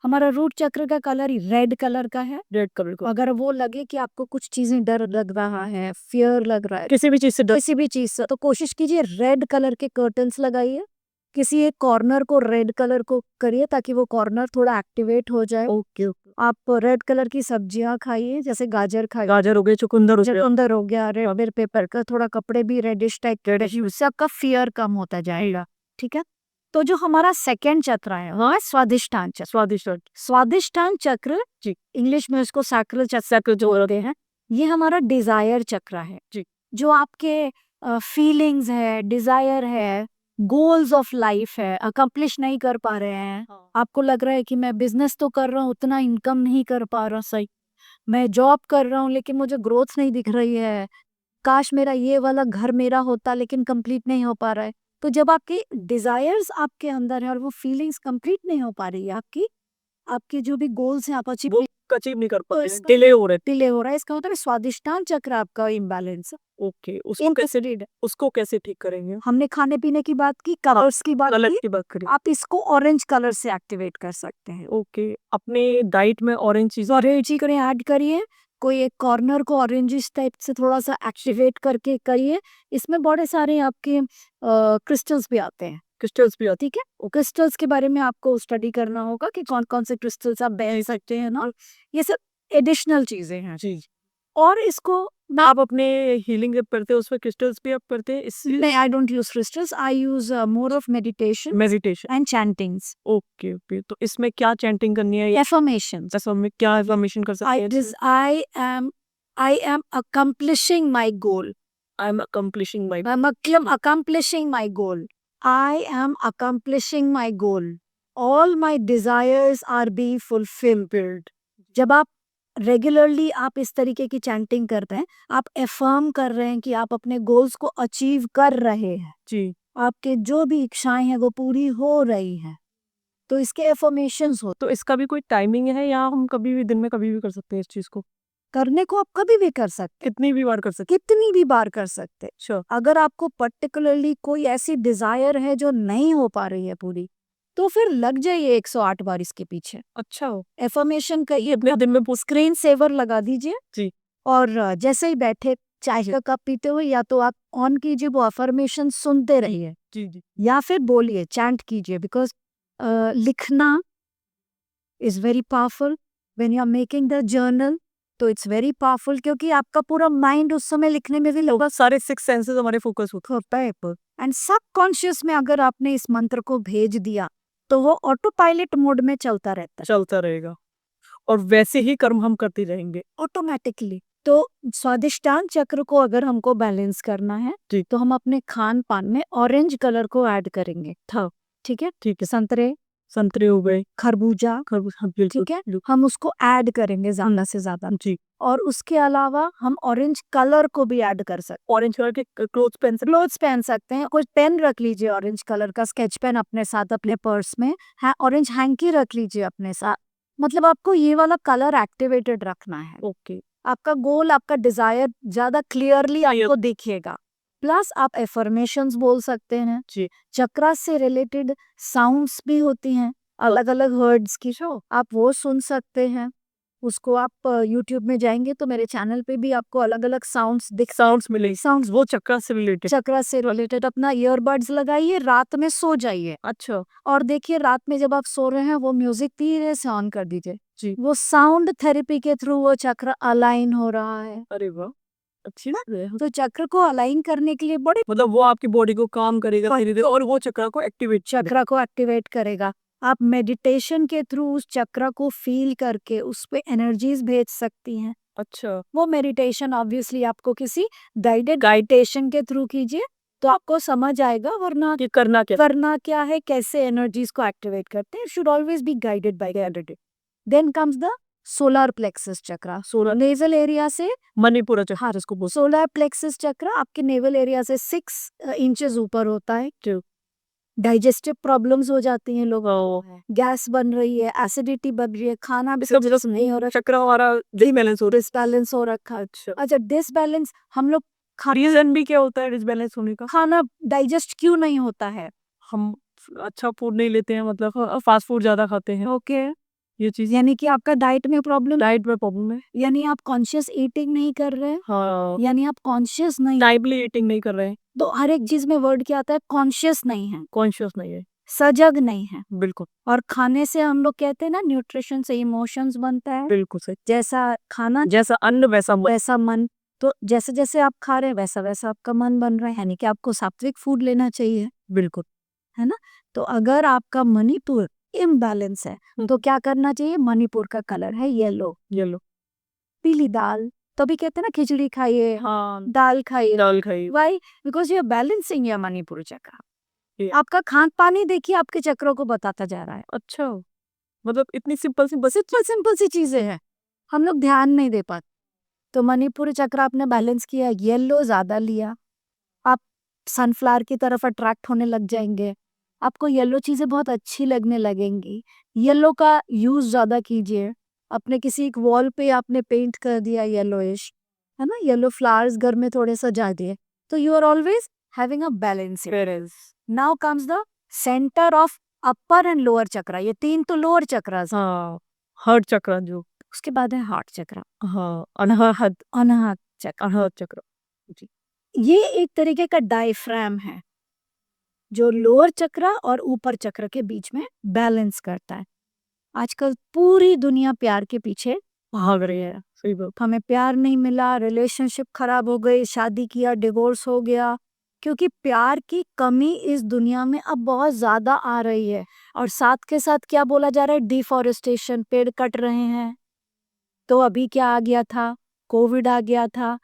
हमारा रूट चक्र का कलर ही रेड कलर का है। रेड कलर को अगर वो लगे कि आपको कुछ चीजें डर लग रहा है, फियर लग रहा है, किसी भी चीज से डर। किसी भी चीज से, तो कोशिश कीजिए रेड कलर के कर्टन्स लगाइए, किसी एक कॉर्नर को रेड कलर को करिए ताकि वो कॉर्नर थोड़ा एक्टिवेट हो जाए। ओके। आप रेड कलर की सब्जियां खाइए, जैसे गाजर खाइए, गाजर हो गए, चुकंदर हो गया। चुकंदर हो गया, रेड पेपर का, थोड़ा कपड़े भी रेडिश टाइप के, उससे आपका फियर कम होता जाएगा, ठीक है। तो जो हमारा सेकंड चक्र है वो है स्वादिष्टान चक्र। स्वादिष्टान चक्र, जी। इंग्लिश में उसको सैक्रल चक्र जो बोलते हैं, ये हमारा डिजायर चक्र है। जी। जो आपके फीलिंग्स है, डिजायर है, गोल्स ऑफ लाइफ है, अकम्प्लिश नहीं कर पा रहे हैं, हाँ। आपको लग रहा है कि मैं बिजनेस तो कर रहा हूँ, उतना इनकम नहीं कर पा रहा, सही, मैं जॉब कर रहा हूँ लेकिन मुझे ग्रोथ नहीं दिख रही है, काश मेरा ये वाला घर मेरा होता लेकिन कंप्लीट नहीं हो पा रहा है। तो जब आपके डिजायर्स आपके अंदर है और वो फीलिंग्स कंप्लीट नहीं हो पा रही है आपकी, आपके जो भी गोल्स हैं आप अचीव वो अचीव नहीं कर पाते हैं, इसका- डिले हो रहे डिले हो रहा है। इसका होता है स्वादिष्टान चक्र आपका इम्बैलेंस थे। ओके, उसको कैसे ठीक करेंगे? हमने खाने पीने की बात की, कलर्स की बात कलर की, की बात करें। आप इसको ऑरेंज कलर से एक्टिवेट कर सकते हैं। ओके, अपने डाइट में ऑरेंज चीज ऑरेंज ही करें, ऐड करिए, कोई एक कॉर्नर को ऑरेंजिश टाइप से थोड़ा सा एक्टिवेट करके करिए। इसमें बड़े सारे आपके क्रिस्टल्स भी आते हैं, क्रिस्टल्स भी आती ठीक है। क्रिस्टल्स के बारे में आपको स्टडी करना होगा कि कौन कौन से क्रिस्टल्स आप बह सकते हैं ना, ये सब एडिशनल चीजें हैं। जी। और इसको आप अपने हीलिंग जब करते हैं उसमें क्रिस्टल्स भी आप करते हैं? इससे नहीं, I don't use crystals, I use more of meditation meditation. And chantings, okay okay, तो इसमें क्या चैंटिंग करनी है? एफर्मेशंस। जैसे हम क्या एफर्मेशन कर सकते हैं? I am accomplishing my goal. I am accomplishing my Accomplishing my goal. I am accomplishing my goal. All my desires are being fulfilled. जब आप रेगुलरली आप इस तरीके की चैंटिंग करते हैं, आप एफर्म कर रहे हैं कि आप अपने गोल्स को अचीव कर रहे हैं, जी। आपके जो भी इच्छाएं हैं वो पूरी हो रही हैं, तो इसके एफर्मेशंस हो। तो इसका भी कोई टाइमिंग है या हम कभी भी दिन में कभी भी कर सकते हैं इस चीज को? करने को आप कभी भी कर सकते, कितनी भी बार कर सकते कितनी भी बार कर सकते। Sure. अगर आपको पर्टिकुलरली कोई ऐसी डिजायर है जो नहीं हो पा रही है पूरी, तो फिर लग जाइए 108 बार इसके पीछे। अच्छा हो एफर्मेशन का ये अपने दिन में स्क्रीन सेवर लगा दीजिए जी। और जैसे ही बैठे चाय का कप पीते हुए या तो आप ऑन कीजिए, वो अफर्मेशन सुनते रहिए जी जी। या फिर बोलिए, चैंट कीजिए। बिकॉज लिखना is very powerful when you are making the journal, तो इट्स वेरी पावरफुल क्योंकि आपका पूरा माइंड उस समय लिखने में भी लगा सारे 6 सेंसेस हमारे फोकस होता है। एंड सबकॉन्शियस में अगर आपने इस मंत्र को भेज दिया तो वो ऑटो पायलट मोड में चलता रहता है चलता रहेगा और वैसे ही कर्म हम करते रहेंगे ऑटोमेटिकली। तो स्वादिष्टान चक्र को अगर हमको बैलेंस करना है जी। तो हम अपने खान पान में ऑरेंज कलर को ऐड करेंगे। ठीक है, ठीक है। संतरे, संतरे हो गए, खरबूजा, खरबूजा, बिल्कुल ठीक है, हम उसको ऐड करेंगे ज्यादा से ज्यादा। जी। और उसके अलावा हम ऑरेंज कलर को भी ऐड कर सकते, ऑरेंज कलर के क्लोथ्स पहन सकते हैं। कुछ पेन रख लीजिए ऑरेंज कलर का, स्केच पेन अपने साथ अपने पर्स में है, ऑरेंज हैंकी रख लीजिए अपने साथ। मतलब आपको ये वाला कलर एक्टिवेटेड रखना है। ओके। आपका गोल, आपका डिजायर ज्यादा क्लियरली आपको दिखेगा। प्लस आप एफर्मेशंस बोल सकते हैं जी। चक्रा से रिलेटेड साउंड्स भी होती हैं अलग अलग वर्ड्स की, आप वो सुन सकते हैं। उसको आप यूट्यूब में जाएंगे तो मेरे चैनल पे भी आपको अलग अलग साउंड्स मिलेंगे। साउंड्स वो चक्रा से रिलेटेड। चक्रा से रिलेटेड अपना ईयरबड्स लगाइए, रात में सो जाइए। अच्छा। और देखिए रात में जब आप सो रहे हैं वो म्यूजिक धीरे से ऑन कर दीजिए जी। वो साउंड थेरेपी के थ्रू वो चक्र अलाइन हो रहा है। अरे वाह, अच्छी बात है। तो चक्र को अलाइन करने के लिए बड़े मतलब वो आपकी बॉडी को काम करेगा और वो चक्रा को एक्टिवेट करेगा। आप मेडिटेशन के थ्रू उस चक्र को फील करके उस पे एनर्जीज भेज सकती हैं। अच्छा। वो मेडिटेशन ऑब्वियसली आपको किसी गाइडेशन के थ्रू कीजिए तो आपको समझ आएगा, वरना कि करना क्या है, कैसे एनर्जीज को एक्टिवेट करते हैं। Should always be guided by guided. Then comes the solar plexus chakra, solar navel area से मणिपुर चक्र जिसको बोलते सोलर प्लेक्सस चक्र आपके नेवल एरिया से 6 इंचेस ऊपर होता है। डाइजेस्टिव प्रॉब्लम्स हो जाती हैं लोगों को, गैस बन रही है, एसिडिटी बन रही है, खाना भी नहीं हो रहा, चक्र हमारा डिसबैलेंस हो रखा। अच्छा, डिसबैलेंस हम लोग रीजन भी क्या होता है डिसबैलेंस होने का? खाना डाइजेस्ट क्यों नहीं होता है? हम अच्छा फूड नहीं लेते हैं, मतलब फास्ट फूड ज्यादा खाते हैं। ओके, ये चीज यानी कि आपका डाइट में प्रॉब्लम है, यानी आप कॉन्शियस ईटिंग नहीं कर रहे हैं। हाँ, यानी आप कॉन्शियस नहीं, टाइमली ईटिंग नहीं कर रहे हैं, तो हर एक चीज में वर्ड क्या आता है, कॉन्शियस नहीं है, कॉन्शियस नहीं है, सजग नहीं है। बिल्कुल और खाने से हम लोग कहते हैं ना, न्यूट्रिशन से इमोशंस बनता है। बिल्कुल सही। जैसा खाना जैसा अन्न वैसा मन। तो जैसे जैसे आप खा रहे हैं वैसा वैसा आपका मन बन रहा है, यानी कि आपको सात्विक फूड लेना चाहिए, बिल्कुल है ना। तो अगर आपका मणिपुर इम्बैलेंस है तो क्या करना चाहिए? मणिपुर का कलर है येलो, पीली दाल, तभी कहते हैं ना खिचड़ी खाइए, हाँ, दाल खाइए। खाइए। Why? Because you are balancing your Manipur chakra. ये- आपका खान पान ही देखिए आपके चक्रों को बताता जा रहा है। अच्छा, मतलब इतनी सिंपल सिंपल सी चीजें हैं, हम लोग ध्यान नहीं दे पाते। तो मणिपुर चक्र आपने बैलेंस किया, येलो ज्यादा लिया, आप सनफ्लावर की तरफ अट्रैक्ट होने लग जाएंगे। आपको येलो चीज़ें बहुत अच्छी लगने लगेंगी। येलो का यूज़ ज़्यादा कीजिए। अपने किसी एक वॉल पे आपने पेंट कर दिया येलोइश, है ना? येलो फ्लावर्स घर में थोड़े सजा दिए। तो you are always having a balance. Now comes the centre of upper and lower chakra. ये 3 तो लोअर चक्रास हैं। हाँ, हर चक्र जो उसके बाद है हार्ट चक्रा, हाँ, अनाहत अनाहत चक्र। अनाहत चक्र। जी। ये एक तरीके का डायफ्राम है, जो लोअर चक्रा और ऊपर चक्र के बीच में बैलेंस करता है। आजकल पूरी दुनिया प्यार के पीछे भाग रही है। सही बात। हमें प्यार नहीं मिला, रिलेशनशिप खराब हो गई, शादी किया, डिवोर्स हो गया, क्योंकि प्यार की कमी इस दुनिया में अब बहुत ज्यादा आ रही है। और साथ के साथ क्या बोला जा रहा है? डिफॉरेस्टेशन, पेड़ कट रहे हैं। तो अभी क्या आ गया था? कोविड आ गया था।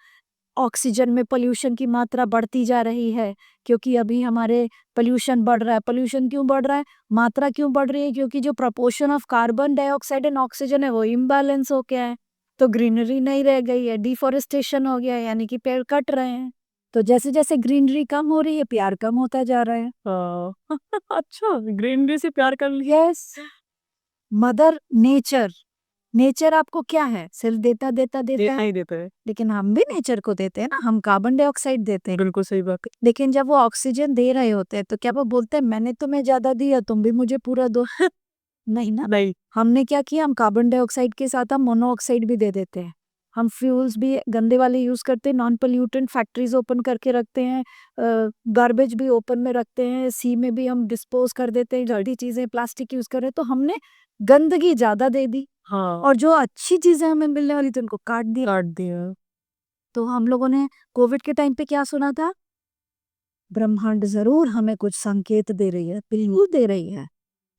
ऑक्सीजन में पोल्यूशन की मात्रा बढ़ती जा रही है, क्योंकि अभी हमारे पोल्यूशन बढ़ रहा है। पोल्यूशन क्यों बढ़ रहा है? मात्रा क्यों बढ़ रही है? क्योंकि जो proportion of carbon dioxide and oxygen है वो इम्बैलेंस हो गया है। तो ग्रीनरी नहीं रह गई है, डिफॉरेस्टेशन हो गया है, यानी कि पेड़ कट रहे हैं। तो जैसे जैसे ग्रीनरी कम हो रही है, प्यार कम होता जा रहा है। हाँ। अच्छा, ग्रीनरी से प्यार कर लिया। यस, मदर नेचर, नेचर आपको क्या है? सिर्फ देता देता देता देना है। ही देता है। लेकिन हम भी नेचर को देते हैं ना, हम कार्बन डाइऑक्साइड देते हैं। बिल्कुल सही बात। लेकिन जब वो ऑक्सीजन दे रहे होते हैं तो क्या वो बोलते हैं मैंने तुम्हें ज्यादा दिया, तुम भी मुझे पूरा दो? नहीं ना। नहीं, हमने क्या किया? हम कार्बन डाइऑक्साइड के साथ हम मोनोऑक्साइड भी दे देते हैं। हम फ्यूल्स भी गंदे वाले यूज करते हैं, नॉन पोल्यूटेंट फैक्ट्रीज ओपन करके रखते हैं, गार्बेज भी ओपन में रखते हैं, सी में भी हम डिस्पोज कर देते हैं, जल्दी चीजें प्लास्टिक यूज कर रहे हैं। तो हमने गंदगी ज्यादा दे दी, हाँ, और जो अच्छी चीजें हमें मिलने वाली थी उनको काट दिया। काट दिया। तो हम लोगों ने कोविड के टाइम पे क्या सुना था? ब्रह्मांड जरूर हमें कुछ संकेत दे रही है, बिल्कुल दे रही है।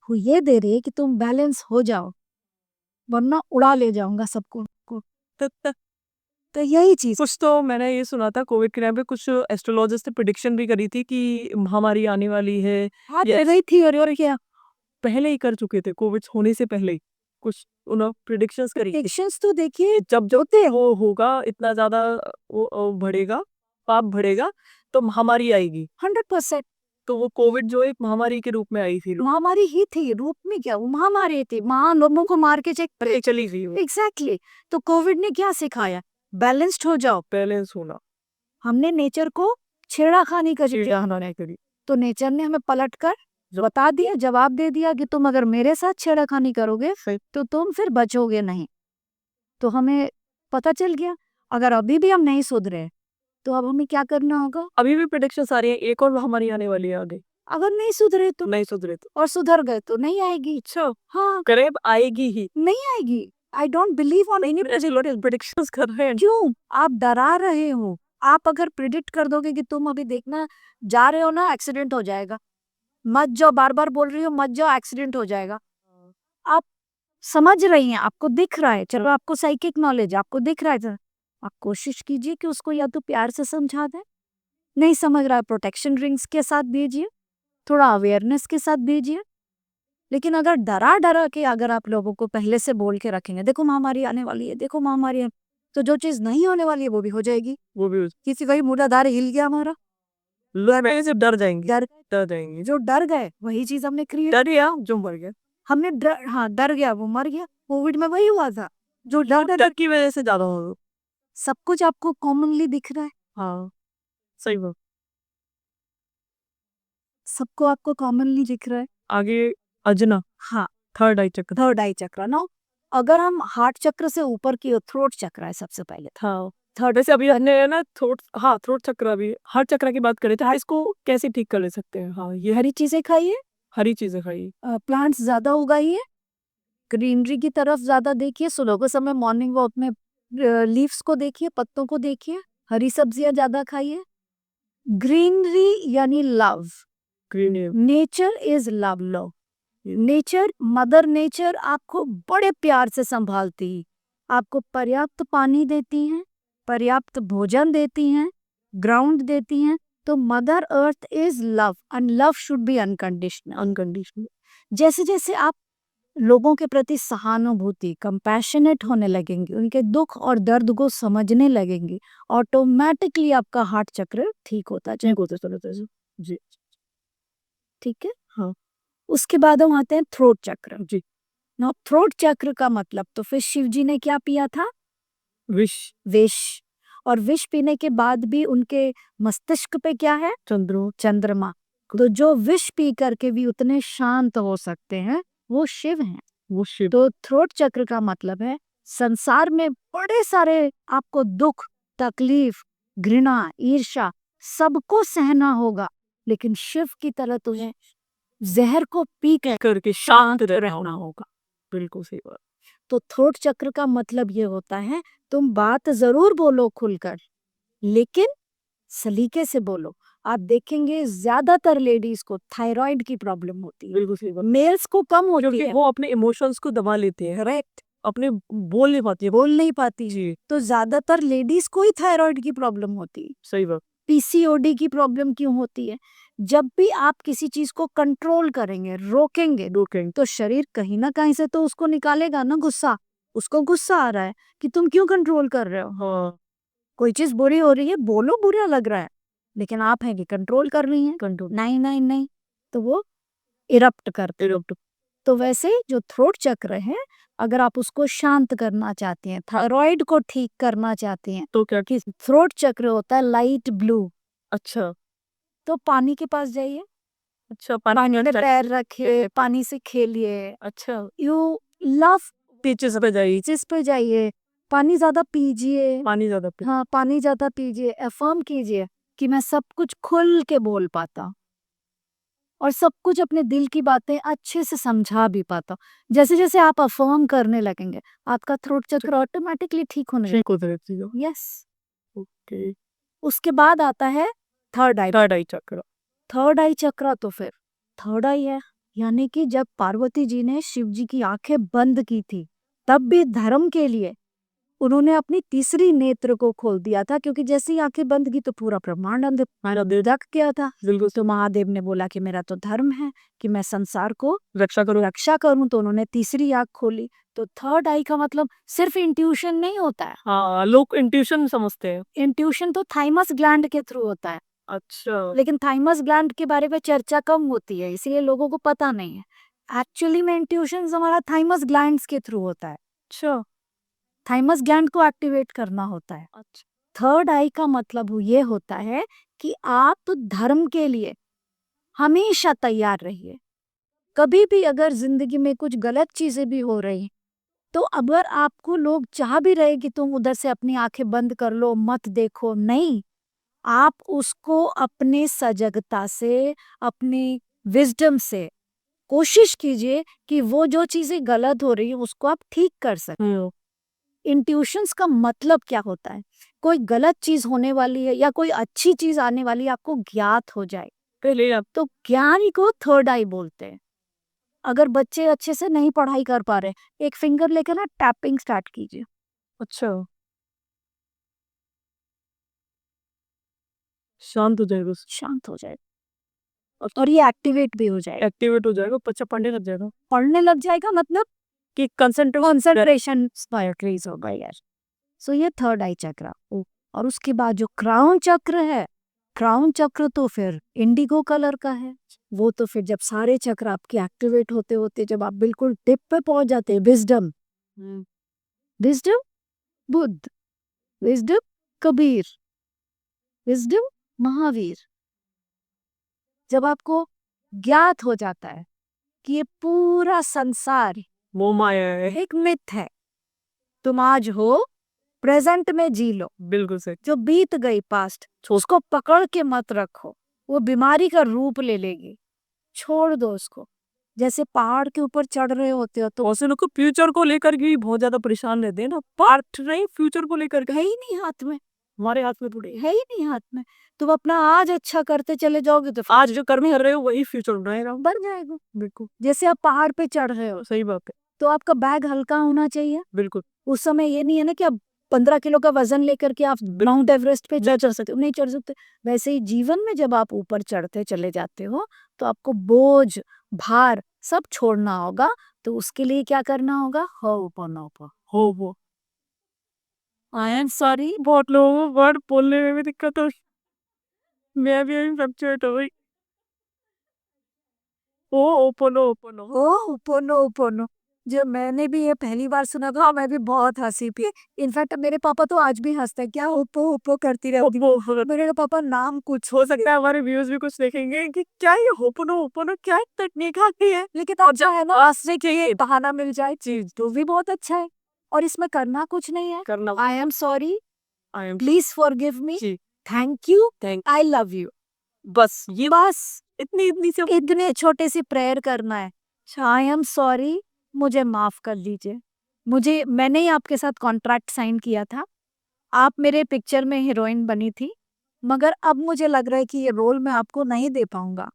वो ये दे रही है कि तुम बैलेंस हो जाओ, वरना उड़ा ले जाऊंगा सबको को। तो यही चीज। कुछ तो मैंने ये सुना था कोविड के टाइम पे कुछ एस्ट्रोलॉजिस्ट ने प्रिडिक्शन भी करी थी कि महामारी आने वाली है। हाँ, Yes. रही थी। और क्या पहले ही कर चुके थे, कोविड होने से पहले ही कुछ उन्होंने प्रिडिक्शंस करी थी। प्रेडिक्शंस तो देखिए जब जब वो होगा इतना ज्यादा, वो बढ़ेगा, पाप बढ़ेगा, तो महामारी आएगी। 100% तो वो कोविड जो एक महामारी के रूप में आई थी, महामारी ही थी। रूप में क्या, वो महामारी थी, महान लोगों को मार के चेक। चली गई वो। एग्जैक्टली। तो कोविड ने क्या सिखाया? बैलेंस्ड हो जाओ। बैलेंस होना। हमने नेचर को छेड़ाखानी कर दी, नहीं करी। तो नेचर ने हमें पलट कर बता दिया, जवाब दे दिया कि तुम अगर मेरे साथ छेड़ाखानी करोगे तो तुम फिर बचोगे नहीं। तो हमें पता चल गया, अगर अभी भी हम नहीं सुधरे तो अब हमें क्या करना होगा? अभी भी प्रिडिक्शंस आ रही है, एक और महामारी आने वाली है आगे। अगर नहीं सुधरे तो, नहीं सुधरे तो और सुधर गए तो नहीं आएगी। अच्छा, हाँ, करीब आएगी ही। नहीं आएगी। I don't believe on any. Predictions कर रहे हैं। क्यों आप डरा रहे हो? आप अगर प्रिडिक्ट कर दोगे कि तुम अभी देखना जा रहे हो ना, एक्सीडेंट हो जाएगा, मत जाओ, बार बार बोल रही हो मत जाओ, एक्सीडेंट हो जाएगा। आप समझ रही हैं, आपको दिख रहा है, चलो आपको साइकिक नॉलेज, आपको दिख रहा है, तो आप कोशिश कीजिए कि उसको या तो प्यार से समझा दें, नहीं समझ रहा है प्रोटेक्शन ड्रिंक्स के साथ दीजिए, थोड़ा अवेयरनेस के साथ दीजिए। लेकिन अगर डरा डरा के अगर आप लोगों को पहले से बोल के रखेंगे, देखो महामारी आने वाली है, देखो महामारी है, तो जो चीज नहीं होने वाली है वो भी हो जाएगी। वो भी किसी का ही मूलाधार हिल गया हमारा, से डर जाएंगे। डर डर जाएंगे। जो डर गए वही चीज हमने क्रिएट, डर गया जो मर गया। हमने डर, हाँ डर गया वो मर गया। कोविड में वही हुआ था, जो डर डर डर की वजह से ज्यादा हो। सब कुछ आपको कॉमनली दिख रहा है, हाँ, सही बात। सबको आपको कॉमनली दिख रहा है। आगे अजना, हाँ, थर्ड आई चक्र। थर्ड आई चक्र ना, अगर हम हार्ट चक्र से ऊपर की, थ्रोट चक्र है सबसे पहले। हाँ, थर्ड वैसे अभी हमने ना थ्रोट, हाँ थ्रोट चक्र भी, हर चक्र की बात करें तो हाँ, इसको कैसे ठीक कर ले सकते हैं? हाँ, ये हरी चीजें खाइए, हरी चीजें खाइए, प्लांट्स ज्यादा उगाइए, ग्रीनरी की तरफ ज्यादा देखिए, सुबह के समय मॉर्निंग वॉक में लीव्स को देखिए, पत्तों को देखिए, हरी सब्जियां ज्यादा खाइए। ग्रीनरी यानी love, green nature is love. Low, nature, mother nature आपको बड़े प्यार से संभालती, आपको पर्याप्त पानी देती हैं, पर्याप्त भोजन देती हैं, ग्राउंड देती हैं। तो mother earth is love, and love should be unconditional. Unconditional. जैसे जैसे आप लोगों के प्रति सहानुभूति, कंपैशनेट होने लगेंगे, उनके दुख और दर्द को समझने लगेंगे, ऑटोमेटिकली आपका हार्ट चक्र ठीक होता जाए। होते चले जी। ठीक है। हाँ। उसके बाद हम आते हैं थ्रोट चक्र। जी। ना थ्रोट चक्र का मतलब तो फिर शिव जी ने क्या पिया था? विश। विष। और विष पीने के बाद भी उनके मस्तिष्क पे क्या है? चंद्रमा। तो जो विष पी करके भी उतने शांत हो सकते हैं वो शिव हैं। वो शिव। तो थ्रोट चक्र का मतलब है संसार में बड़े सारे आपको दुख, तकलीफ, घृणा, ईर्ष्या सबको सहना होगा, लेकिन शिव की तरह तुम्हें जहर को पी के करके शांत रहना होगा। बिल्कुल सही बात। तो थ्रोट चक्र का मतलब ये होता है तुम बात जरूर बोलो खुलकर, लेकिन सलीके से बोलो। आप देखेंगे ज्यादातर लेडीज को थायराइड की प्रॉब्लम होती है, बिल्कुल सही बात। मेल्स को कम होती क्योंकि है, वो अपने इमोशंस को दबा लेते हैं, राइट? अपने बोल नहीं पाती है। बोल नहीं पाती। जी। तो ज्यादातर लेडीज को ही थायराइड की प्रॉब्लम होती है। सही बात। पीसीओडी की प्रॉब्लम क्यों होती है? जब भी आप किसी चीज को कंट्रोल करेंगे, रोकेंगे, तो शरीर कहीं ना कहीं से तो उसको निकालेगा ना गुस्सा। उसको गुस्सा आ रहा है कि तुम क्यों कंट्रोल कर रहे हो। हाँ। कोई चीज बुरी हो रही है, बोलो बुरा लग रहा है, लेकिन आप हैं कि कंट्रोल कर रही हैं। कंट्रोल। नहीं नहीं नहीं, तो वो इरप्ट करते हैं। इरप्ट। तो वैसे जो थ्रोट चक्र है, अगर आप उसको शांत करना चाहती हैं, थायराइड को ठीक करना चाहती हैं, तो क्या? कि थ्रोट चक्र होता है लाइट ब्लू, अच्छा। तो पानी के पास जाइए, अच्छा, पानी में पैर रखिए, पानी से खेलिए। अच्छा, यू लव बीचेस पे जाइए। जिस पे जाइए, पानी ज्यादा पीजिए। पानी ज्यादा पी। हाँ, पानी ज्यादा पीजिए, अफर्म कीजिए कि मैं सब कुछ खुल के बोल पाता हूँ और सब कुछ अपने दिल की बातें अच्छे से समझा भी पाता हूँ। जैसे जैसे आप अफर्म करने लगेंगे, आपका थ्रोट चक्र ऑटोमेटिकली ठीक होने ठीक हो जाती है। लगेगा। यस। ओके। उसके बाद आता है थर्ड आई। थर्ड आई चक्र। थर्ड आई चक्र तो फिर थर्ड आई है, यानी कि जब पार्वती जी ने शिव जी की आंखें बंद की थी, तब भी धर्म के लिए उन्होंने अपनी तीसरी नेत्र को खोल दिया था, क्योंकि जैसे ही आंखें बंद की तो पूरा ब्रह्मांड ढक गया था। बिल्कुल। तो महादेव ने बोला कि मेरा तो धर्म है कि मैं संसार को रक्षा करो। रक्षा करूं, तो उन्होंने तीसरी आंख खोली। तो थर्ड आई का मतलब सिर्फ इंट्यूशन नहीं होता है। हाँ, लोग इंट्यूशन समझते हैं। इंट्यूशन तो थाइमस ग्लैंड के थ्रू होता है, अच्छा। लेकिन थाइमस ग्लैंड के बारे में चर्चा कम होती है, इसलिए लोगों को पता नहीं है। एक्चुअली में इंट्यूशन हमारा थाइमस ग्लैंड्स के थ्रू होता है। अच्छा। थाइमस ग्लैंड को एक्टिवेट करना होता है। अच्छा। थर्ड आई का मतलब ये होता है कि आप धर्म के लिए हमेशा तैयार रहिए। कभी भी अगर जिंदगी में कुछ गलत चीजें भी हो रही, तो अगर आपको लोग चाह भी रहे कि तुम उधर से अपनी आंखें बंद कर लो, मत देखो, नहीं, आप उसको अपने सजगता से, अपनी विजडम से कोशिश कीजिए कि वो जो चीजें गलत हो रही है उसको आप ठीक कर सकें। इंट्यूशंस का मतलब क्या होता है? कोई गलत चीज होने वाली है या कोई अच्छी चीज आने वाली है, आपको ज्ञात हो जाए, पहले आप। तो ज्ञान को थर्ड आई बोलते हैं। अगर बच्चे अच्छे से नहीं पढ़ाई कर पा रहे, एक फिंगर लेकर ना टैपिंग स्टार्ट कीजिए, अच्छा, शांत हो जाएगा। शांत हो जाएगा और ये एक्टिवेट भी हो जाएगा। एक्टिवेट हो जाएगा, बच्चा पढ़ने लग जाएगा। पढ़ने लग जाएगा मतलब कि कंसंट्रेट। कंसंट्रेशन इंक्रीज होगा यार। सो ये थर्ड आई चक्र। और उसके बाद जो क्राउन चक्र है, क्राउन चक्र तो फिर इंडिगो कलर का है। वो तो फिर जब सारे चक्र आपके एक्टिवेट होते होते जब आप बिल्कुल टिप पे पहुंच जाते हैं, wisdom, wisdom Buddha, wisdom Kabir, wisdom Mahavir, जब आपको ज्ञात हो जाता है कि ये पूरा संसार वो माया है। एक मिथ है, तुम आज हो, प्रेजेंट में जी लो, बिल्कुल सही। जो बीत गई पास्ट उसको पकड़ के मत रखो, वो बीमारी का रूप ले लेगी, छोड़ दो उसको। जैसे पहाड़ के ऊपर चढ़ रहे होते हो तो बहुत से लोग को फ्यूचर को लेकर भी बहुत ज्यादा परेशान रहते हैं ना, पार्ट नहीं फ्यूचर को लेकर के। है ही नहीं हाथ में, हमारे हाथ में थोड़ी है। है ही नहीं हाथ में। तुम अपना आज अच्छा करते चले जाओगे तो आज जो कर्म कर रहे हो वही फ्यूचर बनाएगा। बन जाएगा। बिल्कुल जैसे आप पहाड़ पे चढ़ रहे हो सही बात है। तो आपका बैग हल्का होना चाहिए। बिल्कुल। उस समय ये नहीं है ना कि आप 15 किलो का वजन लेकर के आप माउंट एवरेस्ट पे चढ़ सकते हो, नहीं चढ़ सकते। वैसे ही जीवन में जब आप ऊपर चढ़ते चले जाते हो तो आपको बोझ, भार सब छोड़ना होगा। तो उसके लिए क्या करना होगा? हो वो। आई एम सॉरी, बहुत लोगों को वर्ड बोलने में भी दिक्कत हो। मैं भी अभी फ्रक्चुएट हो गई। ओ ओपोनो ओपोनो ओपोनो ओपोनो, जब मैंने भी ये पहली बार सुना था मैं भी बहुत हंसी थी। इनफैक्ट मेरे पापा तो आज भी हंसते हैं, क्या ओपो ओपो करती रहती हो? ओप्पो मेरे पापा नाम कुछ हो सकता है हमारे व्यूअर्स भी कुछ देखेंगे कि क्या ये ओपोनो ओपोनो क्या तकनीक आती है। लेकिन और अच्छा जब है ना, हंसने चाहिए बहाना मिल जाए चीज तो भी बहुत अच्छा है। और इसमें करना कुछ नहीं है। करना I am sorry, I am please forgive me, जी thank you, thank I love you. बस ये बस इतनी इतनी से इतने छोटे सी प्रेयर करना है, आई एम सॉरी, मुझे माफ कर लीजिए। मैंने ही आपके साथ कॉन्ट्रैक्ट साइन किया था, आप मेरे पिक्चर में हीरोइन बनी थी, मगर अब मुझे लग रहा है कि ये रोल मैं आपको नहीं दे पाऊंगा,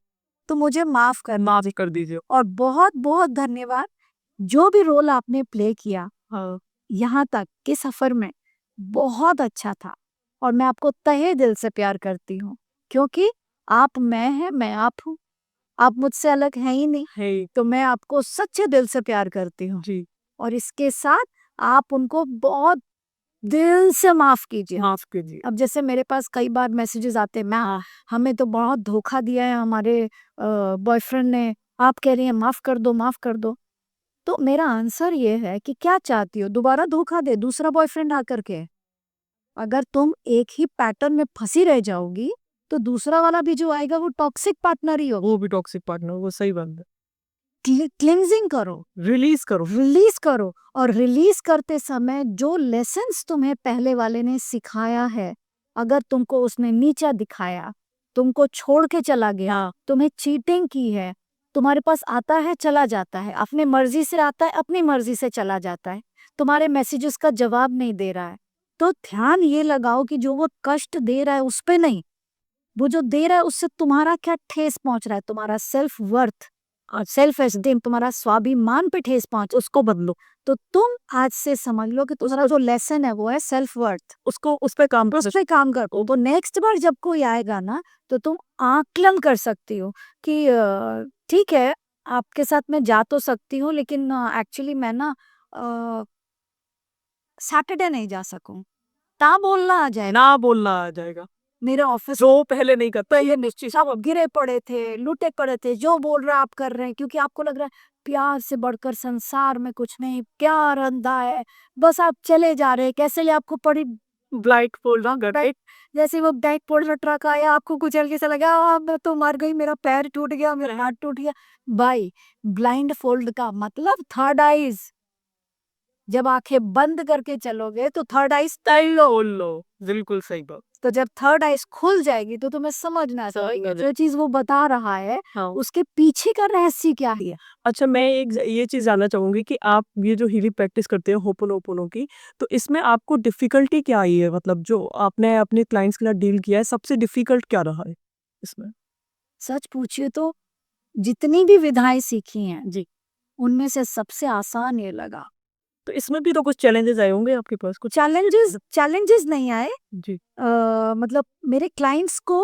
तो मुझे माफ कर माफ कर दीजिए। और बहुत बहुत धन्यवाद। जो भी रोल आपने प्ले किया हाँ यहाँ तक के सफर में बहुत अच्छा था, और मैं आपको तहे दिल से प्यार करती हूँ, क्योंकि आप मैं है, मैं आप हूँ, आप मुझसे अलग हैं ही नहीं, है तो मैं आपको सच्चे दिल से प्यार करती हूँ। जी और इसके साथ आप उनको बहुत दिल से माफ कीजिए। माफ कीजिए। अब जैसे मेरे पास कई बार मैसेजेस आते हैं, मैं हमें तो बहुत धोखा दिया है हमारे बॉयफ्रेंड ने, आप कह रही हैं माफ कर दो माफ कर दो। तो मेरा आंसर ये है कि क्या चाहती हो, दोबारा धोखा दे दूसरा बॉयफ्रेंड आकर के? अगर तुम एक ही पैटर्न में फंसी रह जाओगी तो दूसरा वाला भी जो आएगा वो टॉक्सिक पार्टनर ही होगा। वो भी टॉक्सिक पार्टनर वो सही बात है। क्लिंजिंग करो, रिलीज करो रिलीज करो, और रिलीज करते समय जो लेसन्स तुम्हें पहले वाले ने सिखाया है, अगर तुमको उसने नीचा दिखाया, तुमको छोड़ के चला गया, हाँ तुम्हें चीटिंग की है, तुम्हारे पास आता है चला जाता है, अपने मर्जी से आता है अपनी मर्जी से चला जाता है, तुम्हारे मैसेजेस का जवाब नहीं दे रहा है, तो ध्यान ये लगाओ कि जो वो कष्ट दे रहा है उस पे नहीं, वो जो दे रहा है उससे तुम्हारा क्या ठेस पहुंच रहा है, तुम्हारा सेल्फ वर्थ और सेल्फ एस्टीम, तुम्हारा स्वाभिमान पे ठेस पहुंच, उसको बदलो। तो तुम आज से समझ लो कि तुम्हारा जो लेसन है वो है सेल्फ वर्थ, उसको उस पे काम उस पे काम करो। तो नेक्स्ट बार जब कोई आएगा ना, तो तुम आकलन कर सकती हो कि ठीक है, आपके साथ मैं जा तो सकती हूँ, लेकिन एक्चुअली मैं ना सैटरडे नहीं जा सकूं, ता बोलना आ जाए ना बोलना आ जाएगा मेरे ऑफिस जो पहले नहीं करता ये निश्चित, सब गिरे पड़े थे, लूटे पड़े थे, जो बोल रहा आप कर रहे हैं, क्योंकि आपको लग रहा है प्यार से बढ़कर संसार में कुछ नहीं, प्यार अंधा है, बस आप चले जा रहे हैं, कैसे ले आपको पड़ी ब्लाइट फोल्ड ना कर जैसे वो बैक पोर्ट ट्रक आया, आपको कुचल के चला गया, मैं तो मर गई, मेरा पैर टूट गया, मेरा हाथ टूट गया। भाई, ब्लाइंड फोल्ड का मतलब थर्ड आईज, जब आंखें बंद करके चलोगे तो थर्ड आईज सही बोल लो बिल्कुल सही बात। तो जब थर्ड आईज खुल जाएगी तो तुम्हें समझना चाहिए जो चीज वो बता रहा है हाँ उसके पीछे का रहस्य क्या है। अच्छा मैं एक ये चीज जानना चाहूंगी कि आप ये जो हीलिंग प्रैक्टिस करते हैं होपोनोपोनो की, तो इसमें आपको डिफिकल्टी क्या आई है, मतलब जो आपने अपने क्लाइंट्स के साथ डील किया है सबसे डिफिकल्ट क्या रहा है इसमें। सच पूछिए तो जितनी भी विधाएं सीखी हैं जी उनमें से सबसे आसान ये लगा। तो इसमें भी तो कुछ चैलेंजेस आए होंगे आपके पास कुछ। चैलेंजेस नहीं आए, जी मतलब मेरे क्लाइंट्स को